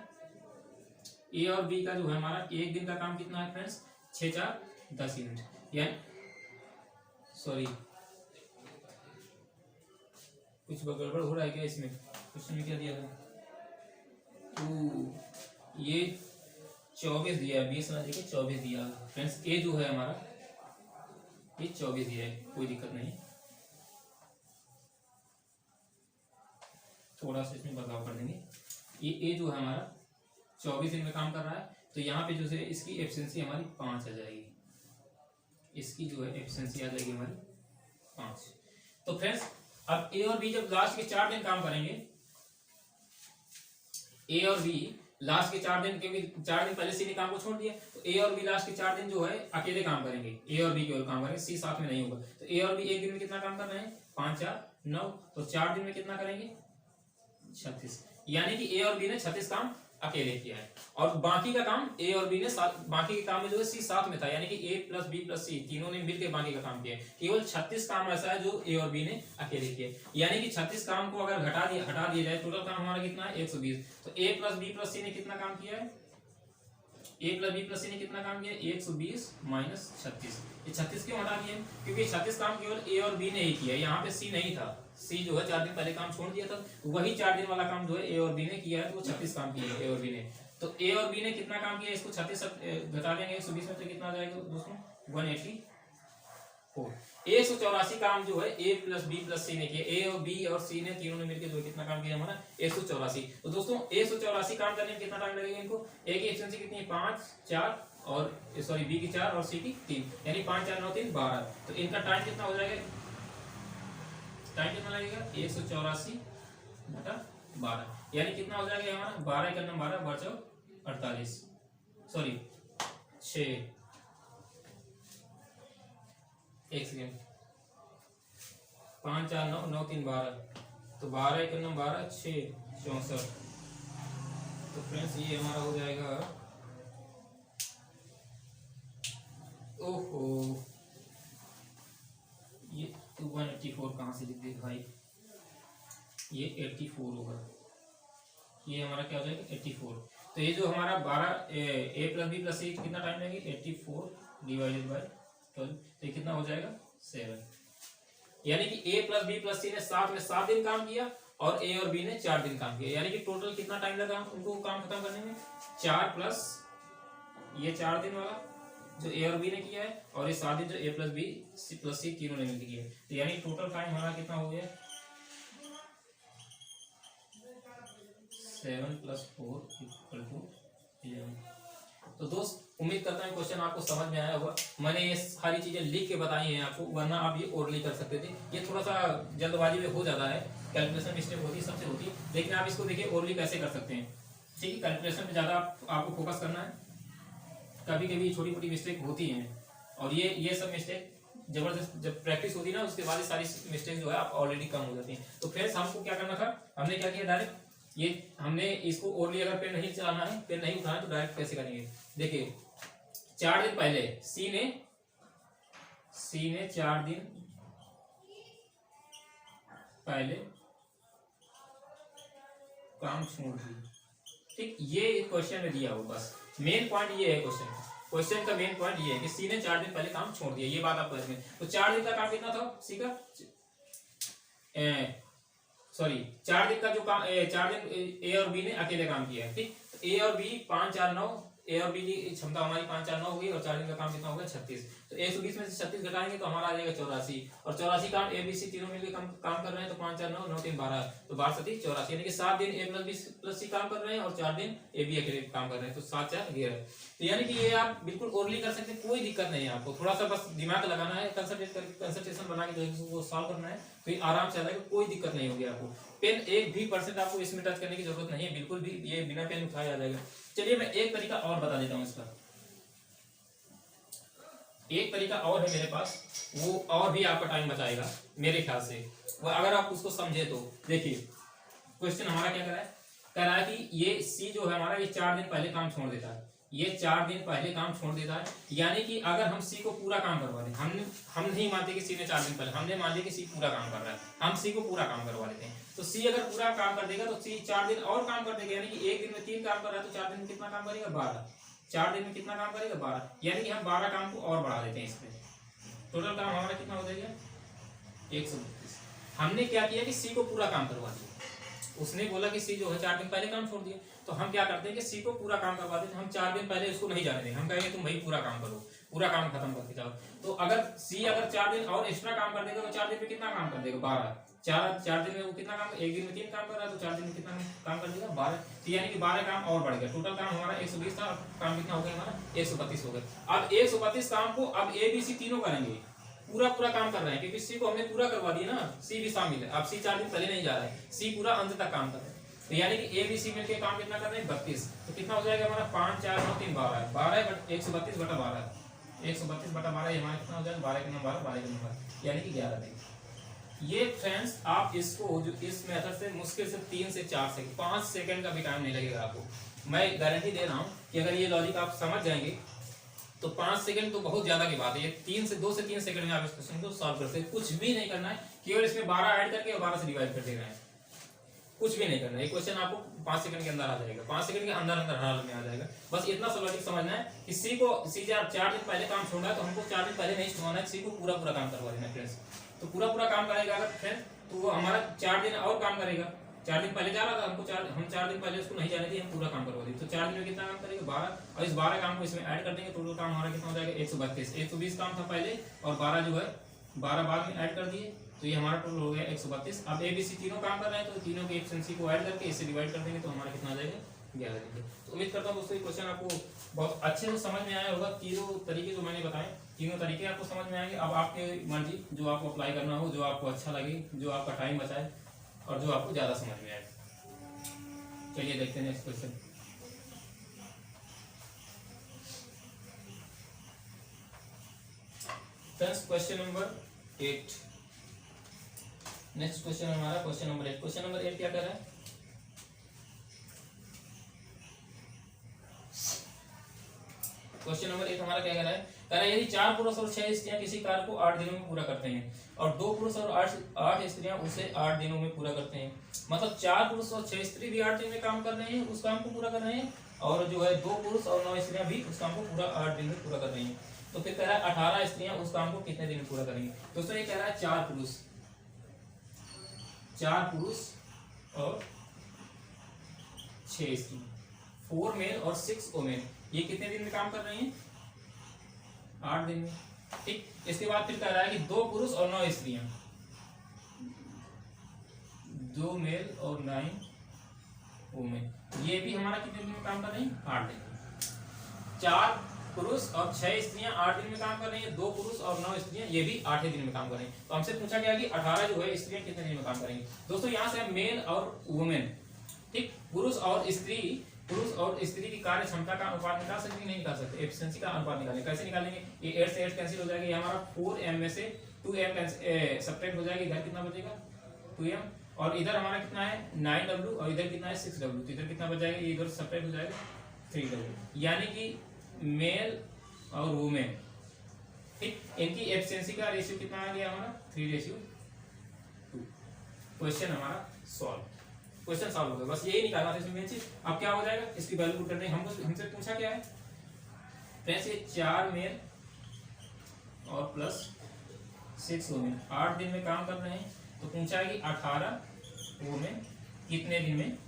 ए और बी का जो है हमारा एक दिन का काम कितना है फ्रेंड्स, 6 4 10 यूनिट, यानी सॉरी कुछ गड़बड़ हो रहा है क्या इसमें, क्वेश्चन में क्या दिया था, तो ये 24 दिया है, 20 ना देखिए 24 दिया फ्रेंड्स। ए जो है हमारा ये 24 दिया है, कोई दिक्कत नहीं, थोड़ा सा इसमें बदलाव कर देंगे। ये ए जो है हमारा 24 दिन में काम कर रहा है, तो यहाँ पे जो है इसकी एफिशिएंसी हमारी 5 आ जाएगी, इसकी जो है एफिशिएंसी आ जाएगी हमारी 5। तो फ्रेंड्स अब ए और बी जब लास्ट के 4 दिन काम करेंगे, ए और बी लास्ट के 4 दिन, क्योंकि 4 दिन पहले सी ने काम को छोड़ दिया, तो ए और बी लास्ट के 4 दिन जो है अकेले काम करेंगे, ए और बी केवल काम करेंगे, सी साथ में नहीं होगा। तो ए और बी एक दिन में कितना काम कर रहे हैं, 5 4 9, तो 4 दिन में कितना करेंगे 36, यानी कि ए और बी ने 36 काम अकेले किया है, और बाकी का काम ए और बी ने बाकी के काम में जो है सी साथ में था, यानी कि ए प्लस बी प्लस सी तीनों ने मिलकर बाकी का काम किया है। केवल 36 काम ऐसा है जो ए और बी ने अकेले किया, यानी कि 36 काम को अगर हटा दिया जाए, टोटल काम हमारा कितना है 120। तो ए प्लस बी प्लस सी ने कितना काम किया है, ए प्लस बी प्लस सी ने कितना काम किया, 120 माइनस 36। ये 36 क्यों हटा दिए, क्योंकि 36 काम केवल ए और बी ने ही किया, यहाँ पे सी नहीं था, सी जो है 4 दिन पहले काम छोड़ दिया था, वही 4 दिन वाला काम जो है ए और बी ने किया है, तो वो 36 काम किया है ए और बी ने। तो ए और बी ने कितना काम किया, इसको 36 घटा देंगे 120 में, तो कितना आ जाएगा दोस्तों 184। 184 काम जो है ए प्लस बी प्लस सी ने किया, ए और बी और सी ने तीनों ने मिलकर जो कितना काम किया हमारा 184। तो दोस्तों 184 काम करने में कितना टाइम लगेगा इनको, ए की एफिशिएंसी कितनी है 5 4 और सॉरी बी की 4 और सी की 3, यानी 5 4 9 3 12। तो इनका टाइम कितना हो जाएगा, टाइम कितना लगेगा 184 बटा 12, यानी कितना हो जाएगा हमारा 12 का नंबर 12 बचो 48 सॉरी 6 एक सेकेंड 5 4 9 9 3 12, तो 12 का नंबर 12 6 64। तो फ्रेंड्स ये हमारा हो जाएगा, ओहो ये 184 कहाँ से लिख दे भाई, ये 84 होगा, ये हमारा क्या हो जाएगा 84। तो ये जो हमारा 12 ए प्लस बी प्लस सी कितना टाइम लगेगा 84 डिवाइडेड बाय 12, तो ये कितना हो जाएगा 7, यानी कि ए प्लस बी प्लस सी ने साथ में 7 दिन काम किया और ए और बी ने 4 दिन काम किया, यानी कि टोटल कितना टाइम लगा उनको काम खत्म करने में 4 प्लस ये 4 दिन वाला जो ए और बी ने किया है और ये 7 दिन जो ए प्लस बी सी प्लस सी तीनों ने मिलकर किया है। तो यानी टोटल टाइम हमारा कितना हो गया 7 + 4 = 11। तो दोस्त उम्मीद करता हूँ क्वेश्चन आपको समझ में आया होगा। मैंने ये सारी चीजें लिख के बताई हैं आपको, वरना आप ये ओरली कर सकते थे। ये थोड़ा सा जल्दबाजी में हो जाता है, कैलकुलेशन मिस्टेक होती है, सबसे होती है, लेकिन आप इसको देखिए ओरली कैसे कर सकते हैं। ठीक है, कैलकुलेशन में ज्यादा आपको फोकस करना है, कभी कभी छोटी मोटी मिस्टेक होती हैं और ये सब मिस्टेक जबरदस्त जब प्रैक्टिस होती है ना उसके बाद सारी मिस्टेक जो है आप ऑलरेडी कम हो जाती हैं। तो फ्रेंड्स हमको क्या करना था, हमने क्या किया डायरेक्ट ये हमने इसको ओरली अगर पेन नहीं चलाना है, पेन नहीं उठाना, तो डायरेक्ट कैसे करेंगे। देखिए 4 दिन पहले सी ने 4 दिन पहले काम छोड़ दिया। ठीक, ये क्वेश्चन में दिया हो, बस मेन पॉइंट ये है क्वेश्चन का मेन पॉइंट ये है कि सी ने 4 दिन पहले काम छोड़ दिया, ये बात आपको समझ में। तो 4 दिन का काम कितना था सी का, सॉरी 4 दिन का जो काम 4 दिन ए और बी ने अकेले काम किया है। ठीक, ए और बी 5 4 9, ए और बी की क्षमता हमारी 5 4 9 हो गई और 4 दिन का काम कितना होगा 36। तो 120 में से 36 घटाएंगे तो हमारा आ जाएगा 84, और 84 काम ए बी सी तीनों मिलकर काम कर रहे हैं, तो 5 4 9 9 3 12, तो 12 7 84, यानी कि 7 दिन ए प्लस बी प्लस सी काम कर रहे हैं और 4 दिन ए बी अकेले काम कर रहे हैं, तो 7 4 11। तो यानी कि ये आप बिल्कुल ओरली कर सकते हैं, कोई दिक्कत नहीं है आपको, थोड़ा सा बस दिमाग लगाना है, कंसंट्रेशन बना के जो सॉल्व करना है, फिर आराम से आ जाएगा, कोई दिक्कत नहीं होगी आपको। पेन 1% आपको इसमें टच करने की जरूरत नहीं है, बिल्कुल भी, ये बिना पेन उठाया आ जाएगा। चलिए मैं एक तरीका और बता देता हूँ इसका, एक तरीका और है मेरे पास, वो और भी आपका टाइम बचाएगा मेरे ख्याल से, वो अगर आप उसको समझे तो। देखिए क्वेश्चन हमारा क्या कह रहा है कि ये सी जो है हमारा ये 4 दिन पहले काम छोड़ देता है, ये 4 दिन पहले काम छोड़ देता है, यानी कि अगर हम सी को पूरा काम करवा दें, हम नहीं मानते कि सी ने 4 दिन पहले, हमने मान लिया कि सी पूरा काम कर रहा है, हम सी को पूरा काम करवा देते हैं। तो सी अगर पूरा काम कर देगा तो सी 4 दिन और काम कर देगा, यानी कि एक दिन में 3 काम कर रहा है, तो 4 दिन में कितना काम करेगा 12, 4 दिन में कितना काम करेगा 12, यानी कि हम 12 काम को और बढ़ा देते हैं इसमें, टोटल काम हमारा कितना हो जाएगा 132। हमने क्या किया कि सी को पूरा काम करवा दिया, उसने बोला कि सी जो है 4 दिन पहले काम छोड़ दिया, तो हम क्या करते हैं कि सी को पूरा काम करवा देते हैं, हम 4 दिन पहले उसको नहीं जाने देंगे, हम कहेंगे तुम भाई पूरा काम करो, पूरा काम खत्म करके जाओ। तो अगर सी अगर 4 दिन और एक्स्ट्रा काम कर देगा तो 4 दिन में कितना काम कर देगा 12, 4 दिन में वो कितना काम, एक दिन में 3 काम कर रहा है, तो 4 दिन में कितना काम कर देगा 12, तो यानी कि 12 काम और बढ़ गया, टोटल काम हमारा 120 था, काम कितना हो गया हमारा 132 हो गया। अब 132 काम को अब ए बी सी तीनों करेंगे, पूरा काम कर रहे हैं, क्योंकि सी को हमने पूरा करवा दिया ना, सी भी शामिल है, अब सी 4 दिन पहले नहीं जा रहा है, सी पूरा अंत तक काम कर रहा है, तो यानी कि ए बी सी मिलकर काम कितना कर रहे हैं 32, तो कितना हो जाएगा हमारा 5 4 9 3 12 है, 132 बटा 12, 132 बटा 12 ये हमारा कितना हो जाएगा 12 के नंबर 12 के नंबर, यानी कि 11 देंगे। ये फ्रेंड्स आप इसको जो इस मेथड से मुश्किल से 3 से 4 सेकंड 5 सेकंड का भी टाइम नहीं लगेगा आपको, मैं गारंटी दे रहा हूँ कि अगर ये लॉजिक आप समझ जाएंगे तो 5 सेकंड तो बहुत ज्यादा की बात है, ये 2 से 3 सेकंड में आप इस क्वेश्चन को सॉल्व कर सकते हैं। कुछ भी नहीं करना है, केवल इसमें 12 ऐड करके और 12 से डिवाइड कर देना है, कुछ भी नहीं करना है, ये क्वेश्चन आपको 5 सेकंड के अंदर आ जाएगा, 5 सेकंड के अंदर हर हाल में आ जाएगा। बस इतना सा लॉजिक समझना है कि सी 4 दिन पहले काम छोड़ना है, तो हमको 4 दिन पहले नहीं छोड़ना है, सी को पूरा काम करवा देना फ्रेंड्स, तो पूरा काम करेगा अगर फ्रेंड्स, तो वो हमारा 4 दिन और काम करेगा, 4 दिन पहले जा रहा था, हम 4 दिन पहले उसको नहीं जाने दिए, हम पूरा काम करवा दिए, तो 4 दिन में कितना काम करेगा 12, और इस 12 काम को इसमें ऐड कर देंगे, टोटल काम हमारा कितना हो जाएगा 132, 120 काम था पहले और 12 जो है 12 बाद में ऐड कर दिए तो ये हमारा टोटल हो गया 132। अब ए बी सी तीनों काम कर रहे हैं तो तीनों की एफिशिएंसी को ऐड करके इससे डिवाइड कर देंगे तो हमारा कितना आ जाएगा 11 देंगे। तो उम्मीद करता हूँ दोस्तों ये क्वेश्चन आपको बहुत अच्छे से समझ में आया होगा। तीनों तरीके जो मैंने बताए तीनों तरीके आपको समझ में आएंगे। अब आपके मर्जी जो आपको अप्लाई करना हो, जो आपको अच्छा लगे, जो आपका टाइम बचाए और जो आपको ज़्यादा समझ में आए। चलिए देखते हैं next question. Friends question number 8। Next question हमारा क्वेश्चन नंबर 8। क्वेश्चन नंबर 8 क्या कर रहा है? क्वेश्चन नंबर 8 हमारा क्या कह रहा है? कह रहा है यदि 4 पुरुष और 6 स्त्रियां किसी कार्य को 8 दिनों में पूरा करते हैं और 2 पुरुष और 8 स्त्रियां उसे 8 दिनों में पूरा करते हैं, मतलब 4 पुरुष और 6 स्त्री भी 8 दिन में काम कर रहे हैं, उस काम को पूरा कर रहे हैं, और जो है 2 पुरुष और 9 स्त्रियां भी उस काम को पूरा 8 दिन में पूरा कर रही हैं, तो फिर कह रहा है 18 स्त्रियां उस काम को कितने दिन में पूरा करेंगी? दोस्तों ये कह रहा है 4 पुरुष और 6 स्त्री, 4 मेल और 6 वुमेन, ये कितने दिन में काम कर रही हैं? 8 दिन में। ठीक, इसके बाद फिर कह रहा है कि 2 पुरुष और 9 स्त्रियां, 2 मेल और 9 वुमेन, ये भी हमारा कितने दिन में काम कर रही हैं? 8 दिन में। 4 पुरुष और 6 स्त्रियां 8 दिन में काम कर रही हैं, 2 पुरुष और 9 स्त्रियां ये भी 8 दिन में काम कर रही हैं। तो हमसे पूछा गया कि 18 जो है स्त्रियां कितने दिन में काम करेंगी? दोस्तों यहाँ से मेल और वुमेन, ठीक, पुरुष और स्त्री की कार्य क्षमता का अनुपात निकाल सकते नहीं निकाल सकते? एफिशिएंसी का अनुपात निकालेंगे, कैसे निकालेंगे? ये 8 से 8 कैंसिल हो जाएगा, ये हमारा 4m में से 2m सब्ट्रैक्ट हो जाएगा, इधर कितना बचेगा? 2m, और इधर हमारा कितना है? 9w, और इधर कितना है? 6w, तो इधर कितना बच जाएगा? ये इधर सब्ट्रैक्ट हो जाएगा 3w, यानी कि मेल और वुमेन, ठीक, इनकी एफिशिएंसी का रेशियो कितना आ गया हमारा? 3:2। क्वेश्चन हमारा सॉल्व, क्वेश्चन सॉल्व हो गया, बस यही निकालना था इसमें मेन चीज। अब क्या हो जाएगा? इसकी वैल्यू पुट करनी है। हमसे पूछा क्या है फ्रेंड्स? ये 4 मेल और प्लस 6 वुमेन 8 दिन में काम कर रहे हैं, तो पूछा है कि 18 वुमेन कितने दिन में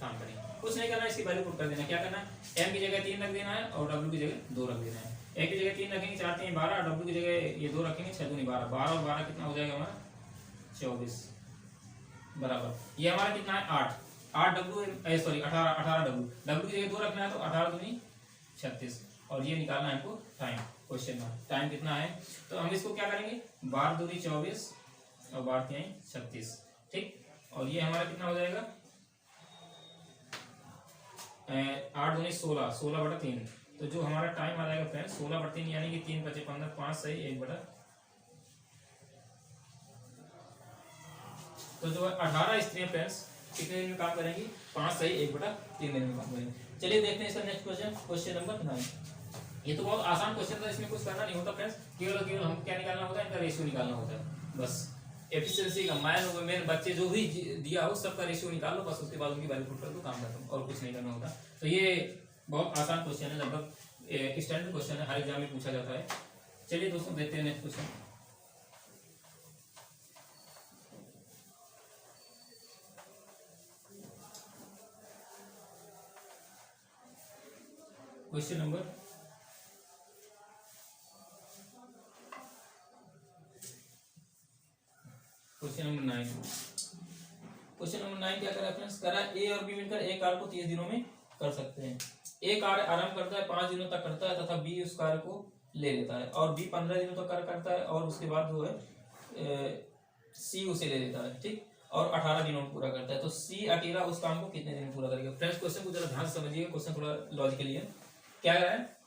काम करेंगे? कुछ नहीं करना, इसकी वैल्यू पुट कर देना। क्या करना है? m की जगह 3 रख देना है और w की जगह 2 रख देना है। m की जगह 3 रखेंगे, 4 3 12, w की जगह ये 2 रखेंगे, 6 दूनी 12, 12 और 12 कितना हो जाएगा हमारा? 24 बराबर, ये हमारा कितना है? 8 w, सॉरी 18 w की जगह 2 रखना है तो 18 दूनी 36, और ये निकालना है हमको टाइम। क्वेश्चन में टाइम कितना है? तो हम इसको क्या करेंगे? 12 दूनी 24 और 12 3 36, ठीक, और ये हमारा कितना हो जाएगा? 8 दूनी 16, 16/3, तो जो हमारा टाइम आ जाएगा फ्रेंड्स 16/3, यानी कि 3 × 5 = 15, 5 सही 1/, तो जो है 18 स्त्रियां फ्रेंड्स कितने दिन में काम करेंगी? 5 सही 1/3 दिन में काम करेंगी। चलिए देखते हैं इसका नेक्स्ट क्वेश्चन, क्वेश्चन नंबर 9। ये तो बहुत आसान क्वेश्चन था, इसमें कुछ करना नहीं होता फ्रेंड्स, केवल हमको क्या निकालना होता है? इनका रेशियो निकालना होता है बस। एफिशिएंसी का मैन वुमेन बच्चे जो भी दिया हो सबका रेशियो निकाल लो, बस उसके बाद उनकी वैल्यू पुट कर दो, काम खत्म, और कुछ नहीं करना होता। तो ये बहुत आसान क्वेश्चन है, लगभग स्टैंडर्ड क्वेश्चन है, हर एग्जाम में पूछा जाता है। चलिए दोस्तों देखते हैं next question. Question number 9। Question number 9 क्या करा फ्रेंड्स? करा ए और बी मिलकर एक कार्य को 30 दिनों में कर सकते हैं। ए कार्य आरंभ करता है, 5 दिनों तक करता है, तथा बी उस कार्य को ले लेता है, और बी 15 दिनों तक कार्य करता है, और उसके बाद जो है सी उसे ले लेता है, ठीक, और 18 दिनों में पूरा करता है। तो सी अकेला उस काम को कितने दिन में पूरा करेगा? फ्रेंड्स क्वेश्चन को जरा ध्यान से समझिएगा, क्वेश्चन थोड़ा लॉजिकली है। क्या है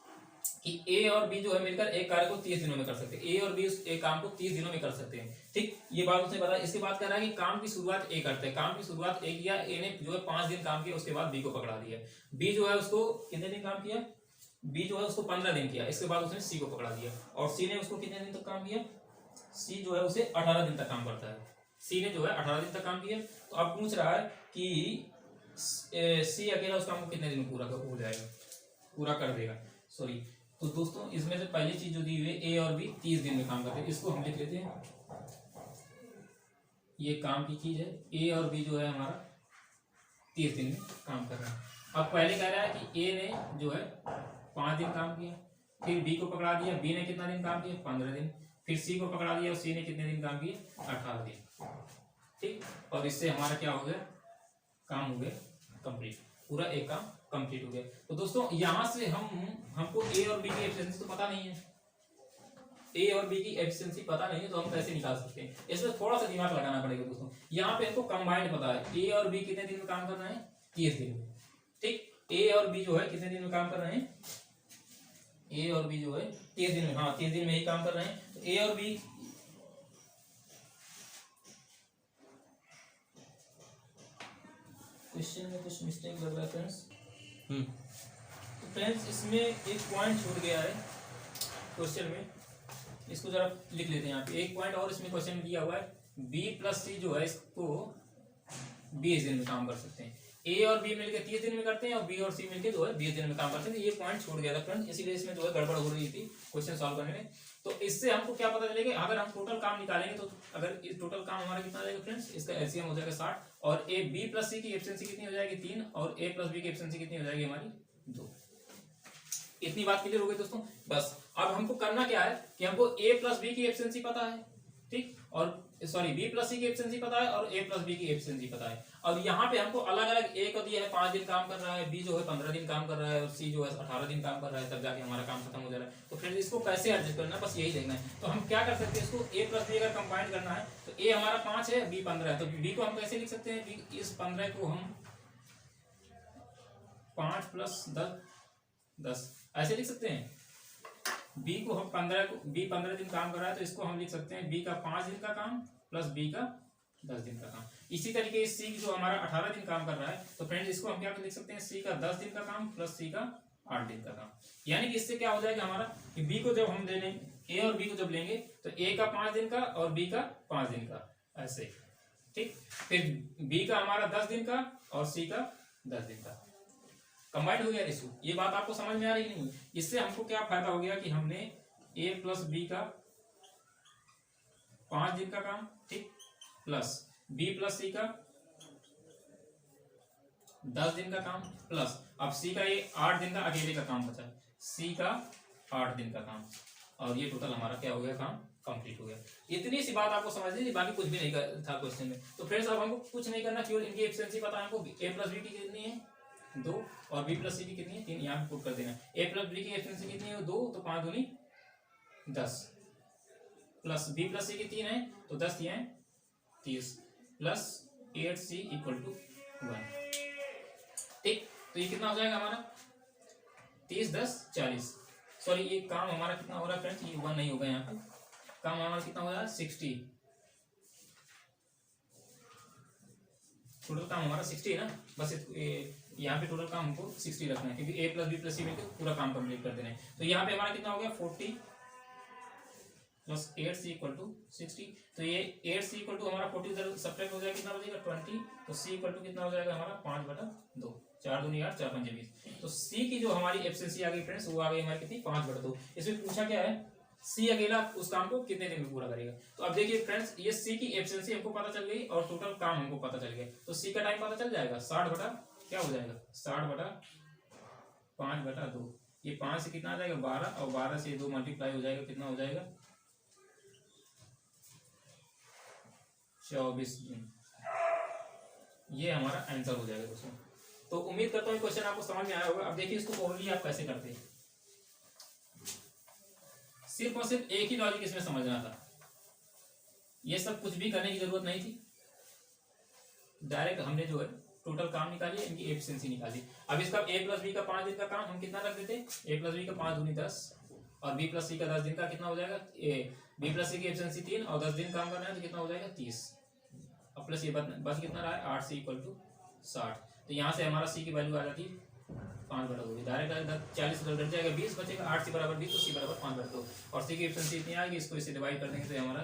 कि ए और बी जो है मिलकर एक कार्य को 30 दिनों में कर सकते हैं। ए और बी एक काम को 30 दिनों में कर सकते हैं, ठीक, ये बात उसने बताया। इसके बाद कह रहा है कि काम की शुरुआत ए करते हैं, काम की शुरुआत ए किया, ए ने जो है 5 दिन काम किया, उसके बाद बी को पकड़ा दिया। बी जो है उसको कितने दिन काम किया? बी जो है उसको 15 दिन किया, इसके बाद उसने सी को पकड़ा दिया, और सी ने उसको कितने दिन तक काम किया? सी जो है उसे 18 दिन तक काम करता है, सी ने जो है 18 दिन तक काम किया। तो अब पूछ रहा है कि सी अकेला उस काम को कितने दिन में पूरा हो जाएगा, पूरा कर देगा, सॉरी। तो दोस्तों इसमें से पहली चीज जो दी हुई है ए और बी 30 दिन में काम करते हैं, इसको हम लिख लेते हैं, ये काम की चीज है। ए और बी जो है हमारा 30 दिन में काम कर रहा है। अब पहले कह रहा है कि ए ने जो है 5 दिन काम किया, फिर बी को पकड़ा दिया, बी ने कितना दिन काम किया? 15 दिन, फिर सी को पकड़ा दिया और सी ने कितने दिन काम किए, 18 दिन। ठीक, और इससे हमारा क्या हो गया, काम हो गया कंप्लीट, पूरा एक काम कंप्लीट हो गया। तो दोस्तों यहाँ से हमको ए और बी की एफिशिएंसी तो पता नहीं है, ए और बी की एफिशिएंसी पता नहीं है, तो हम कैसे निकाल सकते हैं, इसमें थोड़ा सा दिमाग लगाना पड़ेगा दोस्तों। यहाँ पे हमको कंबाइंड पता है, ए और बी कितने दिन में काम कर रहे हैं, 30 दिन में। ठीक, ए और बी जो है कितने दिन में काम कर रहे हैं, ए और बी जो है 30 दिन में, हाँ 30 दिन में ही काम कर रहे हैं। तो ए और बी क्वेश्चन में कुछ मिस्टेक लग रहा है फ्रेंड्स। तो फ्रेंड्स इसमें एक पॉइंट छूट गया है क्वेश्चन में, इसको जरा लिख लेते हैं यहाँ पे। एक पॉइंट और इसमें क्वेश्चन में दिया हुआ है, बी प्लस सी जो है इसको 20 दिन में काम कर सकते हैं। ए और बी मिलकर 30 दिन में करते हैं और बी और सी मिलकर जो है 20 दिन में काम करते हैं। ये पॉइंट छूट गया था फ्रेंड, इसीलिए इसमें जो है गड़बड़ हो रही थी क्वेश्चन सॉल्व करने में। तो इससे हमको क्या पता चलेगा, अगर हम टोटल काम निकालेंगे तो अगर टोटल काम हमारा कितना आ जाएगा फ्रेंड्स, इसका एलसीएम हो जाएगा 60, और ए बी प्लस सी की एफिशिएंसी कितनी हो जाएगी 3, और ए प्लस बी की एफिशिएंसी कितनी हो जाएगी हमारी 2। इतनी बात क्लियर हो गई दोस्तों। बस अब हमको करना क्या है कि हमको ए प्लस बी की एफिशिएंसी पता है, ठीक, और सॉरी बी प्लस सी की एफिशिएंसी पता है और ए प्लस बी की एफिशिएंसी पता है। अब यहाँ पे हमको अलग अलग, ए को दिया है 5 दिन काम कर रहा है, बी जो है 15 दिन काम कर रहा है और सी जो है 18 दिन काम कर रहा है, तब जाके हमारा काम खत्म हो जा रहा है। तो फिर इसको कैसे एडजस्ट करना है, बस यही देखना है। तो हम क्या कर सकते हैं, इसको ए प्लस बी अगर कंबाइन करना है तो ए हमारा 5 है, बी 15 है, तो बी को हम कैसे लिख सकते हैं, इस 15 को हम 5 प्लस 10 ऐसे लिख सकते हैं। बी को हम 15 दिन काम कर रहा है, तो इसको हम लिख सकते हैं बी का 5 दिन का काम प्लस बी का 10 दिन का काम। इसी तरीके सी जो हमारा 18 दिन काम कर रहा है, तो फ्रेंड्स इसको हम क्या लिख सकते हैं, सी का 10 दिन का काम प्लस सी का 8 दिन का काम। यानी कि इससे क्या हो जाएगा हमारा कि बी को जब हम ले लेंगे, ए और बी को जब लेंगे तो ए का 5 दिन का और बी का 5 दिन का, ऐसे, ठीक। फिर बी का हमारा 10 दिन का और सी का 10 दिन का, कंबाइंड हो गया रेशो। ये बात आपको समझ में आ रही नहीं? इससे हमको क्या फायदा हो गया कि हमने ए प्लस बी का 5 दिन का काम, ठीक, प्लस बी प्लस सी का 10 दिन का काम, प्लस अब सी का ये 8 दिन का अकेले का काम बचा, सी का 8 दिन का काम, और ये टोटल हमारा क्या हो गया, काम कंप्लीट हो गया। इतनी सी बात आपको समझ लीजिए, बाकी कुछ भी नहीं था क्वेश्चन में। तो फ्रेंड्स अब हमको कुछ नहीं करना, केवल इनकी एफिशिएंसी पता है हमको। ए प्लस बी की कितनी है 2 और बी प्लस सी की कितनी है 3, यहाँ पे पुट कर देना। ए प्लस बी की एफिशिएंसी कितनी है 2, तो 5 दूनी 10, प्लस बी प्लस सी की 3 है तो 10 दिए 30, प्लस 8c इक्वल टू 1, ठीक। तो ये कितना हो जाएगा हमारा 30 10 40, सॉरी ये काम हमारा कितना हो रहा है फ्रेंड्स, ये 1 नहीं होगा, यहाँ पे काम हमारा कितना हो रहा है 60, टोटल काम हमारा 60 है ना। बस यहाँ पे टोटल काम हमको 60 रखना है, क्योंकि ए प्लस बी प्लस सी मिलकर पूरा काम कंप्लीट कर देना है। तो यहाँ पे हमारा कितना हो गया 40 प्लस 8c इक्वल टू 60। तो ये 8c इक्वल टू हमारा 40 सब्ट्रैक्ट हो जाएगा, कितना बचेगा 20, तो c इक्वल टू कितना हो जाएगा हमारा 5/2, 4 दूनी 8 4 5 20। तो c की जो हमारी एफिशिएंसी आ गई फ्रेंड्स, वो आ गई हमारी कितनी 5/2। इसमें पूछा क्या है, c अकेला उस काम को कितने दिन में पूरा करेगा। तो अब देखिए फ्रेंड्स, ये c की एफिशिएंसी हमको पता चल गई और टोटल काम हमको पता चल गया। तो c का टाइम पता चल जाएगा 60 क्या हो जाएगा 60/5/2। ये 5 से कितना आ जाएगा 12, और 12 से 2 मल्टीप्लाई हो जाएगा, कितना हो जाएगा 24 दिन। ये हमारा आंसर हो जाएगा दोस्तों। तो उम्मीद करता हूँ क्वेश्चन आपको समझ में आया होगा। अब देखिए इसको ओरली आप कैसे करते हैं, सिर्फ और सिर्फ एक ही लॉजिक इसमें समझना था, ये सब कुछ भी करने की जरूरत नहीं थी। डायरेक्ट हमने जो है टोटल काम निकाली, इनकी एफिशिएंसी निकाली। अब इसका ए प्लस बी का 5 दिन का काम हम कितना रख देते, ए प्लस बी का 5 दूनी 10 और बी प्लस सी का 10 दिन का कितना हो जाएगा, बी प्लस सी की एफिशिएंसी 3 और 10 दिन काम करना है तो कितना हो जाएगा 30, और प्लस ये बस कितना रहा है 8c इक्वल टू 60। तो यहाँ से हमारा c की वैल्यू आ जाती है 5/2, डायरेक्ट 40 से घट जाएगा 20 बचेगा, 8c बराबर 20, तो c बराबर 5/2, और c की एफिशिएंसी इतनी आएगी, इसको इससे डिवाइड कर देंगे तो हमारा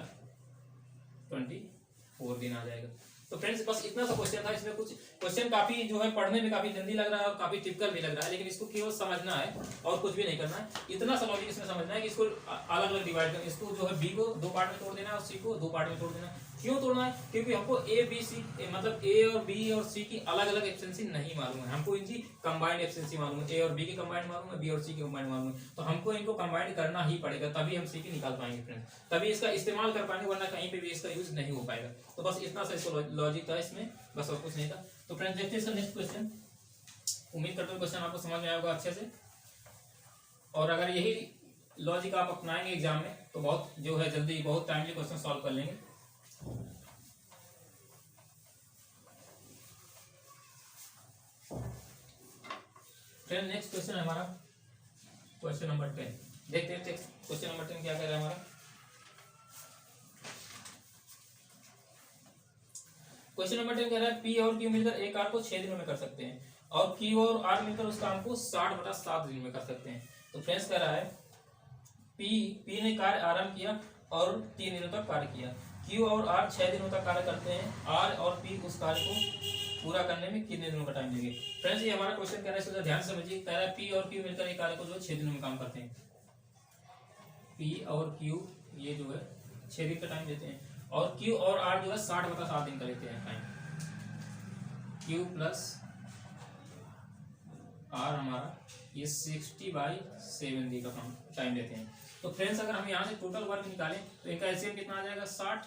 24 दिन आ जाएगा। तो फ्रेंड्स बस इतना सा क्वेश्चन था। इसमें कुछ क्वेश्चन काफी जो है पढ़ने में काफी जल्दी लग रहा है और काफी टिपिकल भी लग रहा है, लेकिन इसको केवल समझना है और कुछ भी नहीं करना है। इतना सा लॉजिक इसमें समझना है कि इसको अलग अलग डिवाइड करना, इसको जो है बी को 2 पार्ट में तोड़ देना है और सी को 2 पार्ट में तोड़ देना है। क्यों तोड़ना है? क्योंकि हमको ए बी सी मतलब ए और बी और सी की अलग अलग एफिशिएंसी नहीं मालूम है, हमको इनकी कंबाइंड एफिशिएंसी मालूम है। ए और बी की कंबाइंड मालूम है, बी और सी की कंबाइंड मालूम है, तो हमको इनको कंबाइंड करना ही पड़ेगा, तभी हम सी की निकाल पाएंगे फ्रेंड्स, तभी इसका इस्तेमाल कर पाएंगे, वरना कहीं पे भी इसका यूज नहीं हो पाएगा। तो बस इतना सा इसको लॉजिक था इसमें, बस और कुछ नहीं था। तो फ्रेंड्स देखते हैं इसका नेक्स्ट क्वेश्चन। उम्मीद करता हूँ क्वेश्चन आपको समझ में आया होगा अच्छे से, और अगर यही लॉजिक आप अपनाएंगे एग्जाम में तो बहुत जो है जल्दी बहुत टाइमली क्वेश्चन सॉल्व कर लेंगे। फ्रेंड नेक्स्ट क्वेश्चन है हमारा क्वेश्चन नंबर 10। देखते हैं क्वेश्चन नंबर 10 क्या कह रहा है हमारा। क्वेश्चन नंबर 10 कह रहा है पी और क्यू मिलकर एक कार को 6 दिनों में कर सकते हैं और क्यू और आर मिलकर उस काम को 60/7 दिन में कर सकते हैं। तो फ्रेंड्स कह रहा है पी ने कार्य आरंभ किया और 3 दिनों तक कार्य किया, क्यू और आर 6 दिनों तक कार्य करते हैं, आर और पी उस कार्य को पूरा करने में कितने दिनों का टाइम लेंगे। फ्रेंड्स ये हमारा क्वेश्चन कह रहा है, इसको ध्यान से समझिए। कह रहा है पी और क्यू मिलकर एक कार्य को जो है 6 दिनों में काम करते हैं। पी और क्यू ये जो है 6 दिन का टाइम देते हैं और क्यू और आर जो है 60/7 दिन का लेते हैं टाइम। क्यू प्लस आर हमारा ये 60/7 दिन का टाइम लेते हैं। तो फ्रेंड्स अगर हम यहाँ से टोटल वर्क निकालें तो इनका एलसीएम कितना आ जाएगा 60,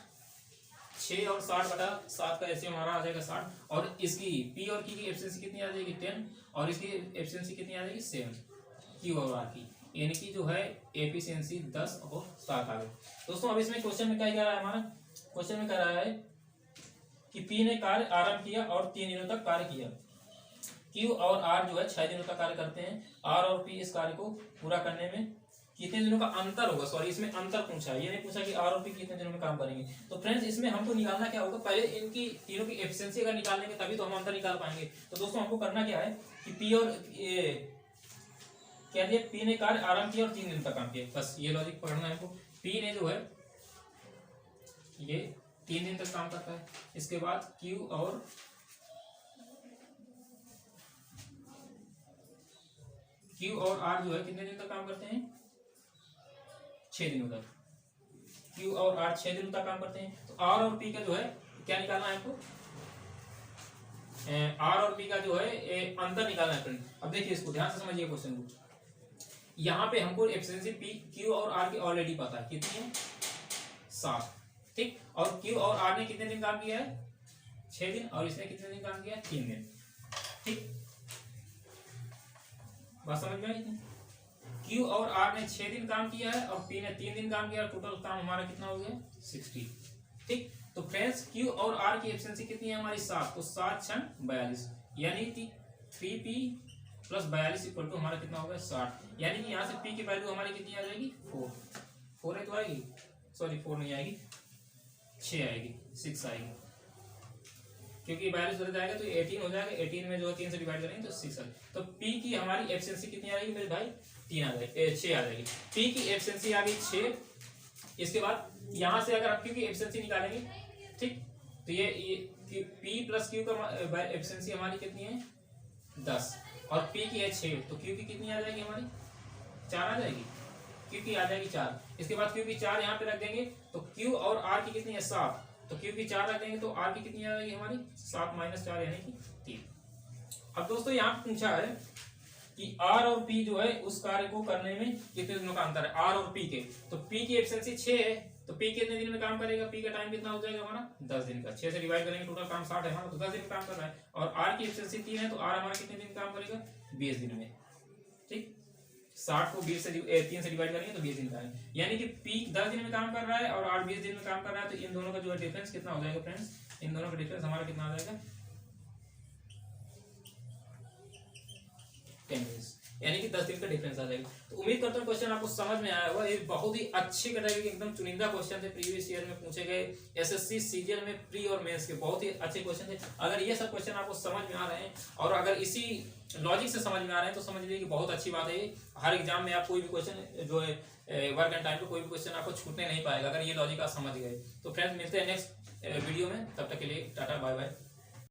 6 और 60/7 का एलसीएम हमारा आ जाएगा 60, और इसकी पी और क्यू की एफिशिएंसी कितनी आ जाएगी 10 और इसकी एफिशिएंसी कितनी आ जाएगी 7, क्यू और आर की, यानी कि जो है एफिशिएंसी 10 और 7 आ गई। दोस्तों अब इसमें क्वेश्चन में क्या कह रहा है हमारा, क्वेश्चन में कह रहा है कि पी ने कार्य आरंभ किया और 3 दिनों तक कार्य किया, क्यू और आर जो है 6 दिनों तक कार्य करते हैं, आर और पी इस कार्य को पूरा करने में कितने दिनों का अंतर होगा। सॉरी इसमें अंतर पूछा है, ये नहीं पूछा कि आर और पी कितने दिनों में काम करेंगे। तो फ्रेंड्स इसमें हमको निकालना क्या होगा, पहले इनकी तीनों की एफिशिएंसी अगर निकालेंगे तभी तो हम अंतर निकाल पाएंगे। तो दोस्तों हमको करना क्या है कि पी और क्या दिया, पी ने कार्य आरंभ किया और 3 दिन तक काम किया, बस ये लॉजिक पढ़ना है हमको। पी ने जो है ये 3 दिन तक काम करता है, इसके बाद क्यू और आर जो है कितने दिन तक काम करते हैं 6 दिनों तक। क्यू और आर 6 दिनों तक काम करते हैं। तो आर और पी का जो है क्या निकालना है आपको, आर और पी का जो है अंतर निकालना है फ्रेंड। अब देखिए इसको ध्यान से समझिए क्वेश्चन को। यहाँ पे हमको एफिशिएंसी पी क्यू और आर की ऑलरेडी पता है कितनी है 7, ठीक, और क्यू और आर ने कितने दिन काम किया है 6 दिन, और इसने कितने दिन काम किया है 3 दिन, ठीक, बात समझ में आई। क्यू और आर ने 6 दिन काम किया है और पी ने 3 दिन काम किया, टोटल काम हमारा कितना हो गया 60, ठीक। तो फ्रेंड्स क्यू और आर की एफिशिएंसी कितनी है हमारी 7, तो 7 × 42 यानी कि 3p + 42 = हमारा कितना होगा 60, यानी कि यहाँ से p की वैल्यू हमारी कितनी आ जाएगी 4 है तो आएगी, सॉरी 4 नहीं आएगी 6 आएगी, 6 आएगी, क्योंकि 42 बदल जाएगा तो 18 हो जाएगा, 18 में जो है 3 से डिवाइड करेंगे तो 6 आएगी। तो p की हमारी एफिशिएंसी कितनी आ जाएगी मेरे भाई 3 आ जाएगी, 6 आ जाएगी। p की एफिशिएंसी आ गई 6। इसके बाद यहाँ से अगर आप q की एफिशिएंसी निकालेंगे, ठीक, तो ये p + q का एफिशिएंसी हमारी कितनी है 10 और p की है 6, तो q की कितनी आ जाएगी हमारी 4 आ जाएगी, q की आ जाएगी 4। इसके बाद q की 4 यहाँ पे रख देंगे तो q और r की कितनी है 7, तो q की 4 रख देंगे तो r की कितनी आ जाएगी हमारी 7 - 4 यानी कि 3। अब दोस्तों यहाँ पूछा है कि r और p जो है उस कार्य को करने में कितने दिनों का अंतर है r और p के। तो p की एफिशिएंसी 6 है, तो p कितने दिन में काम करेगा, p का टाइम कितना हो जाएगा हमारा 10 दिन का, 6 से डिवाइड करेंगे टोटल काम 60 है हमारा, तो 10 दिन काम कर रहा है। और r की एफिशिएंसी 3 है, तो r हमारा कितने दिन काम करेगा 20 दिन में, ठीक, 60 को 3 से डिवाइड करेंगे तो 20 दिन का है, यानी कि p 10 दिन में काम कर रहा है और r 20 दिन में काम कर रहा है। तो इन दोनों का जो है डिफरेंस कितना हो जाएगा फ्रेंड्स, इन दोनों का डिफरेंस हमारा कितना आ जाएगा 10 डेज, यानी कि 10 दिन का डिफरेंस आ जाएगा। तो उम्मीद करता हूँ क्वेश्चन आपको समझ में आया होगा। ये बहुत ही अच्छी कैटेगरी के एकदम चुनिंदा क्वेश्चन थे, प्रीवियस ईयर में पूछे गए एसएससी सीजीएल में प्री और मेंस के, बहुत ही अच्छे क्वेश्चन थे। अगर ये सब क्वेश्चन आपको समझ में आ रहे हैं और अगर इसी लॉजिक से समझ में आ रहे हैं तो समझ लीजिए कि बहुत अच्छी बात है। हर एग्जाम में आप कोई भी क्वेश्चन जो है वर्क एंड टाइम पे कोई भी क्वेश्चन आपको छूटने नहीं पाएगा अगर ये लॉजिक आप समझ गए। तो फ्रेंड्स मिलते हैं नेक्स्ट वीडियो में। तब तक के लिए टाटा बाय बाय।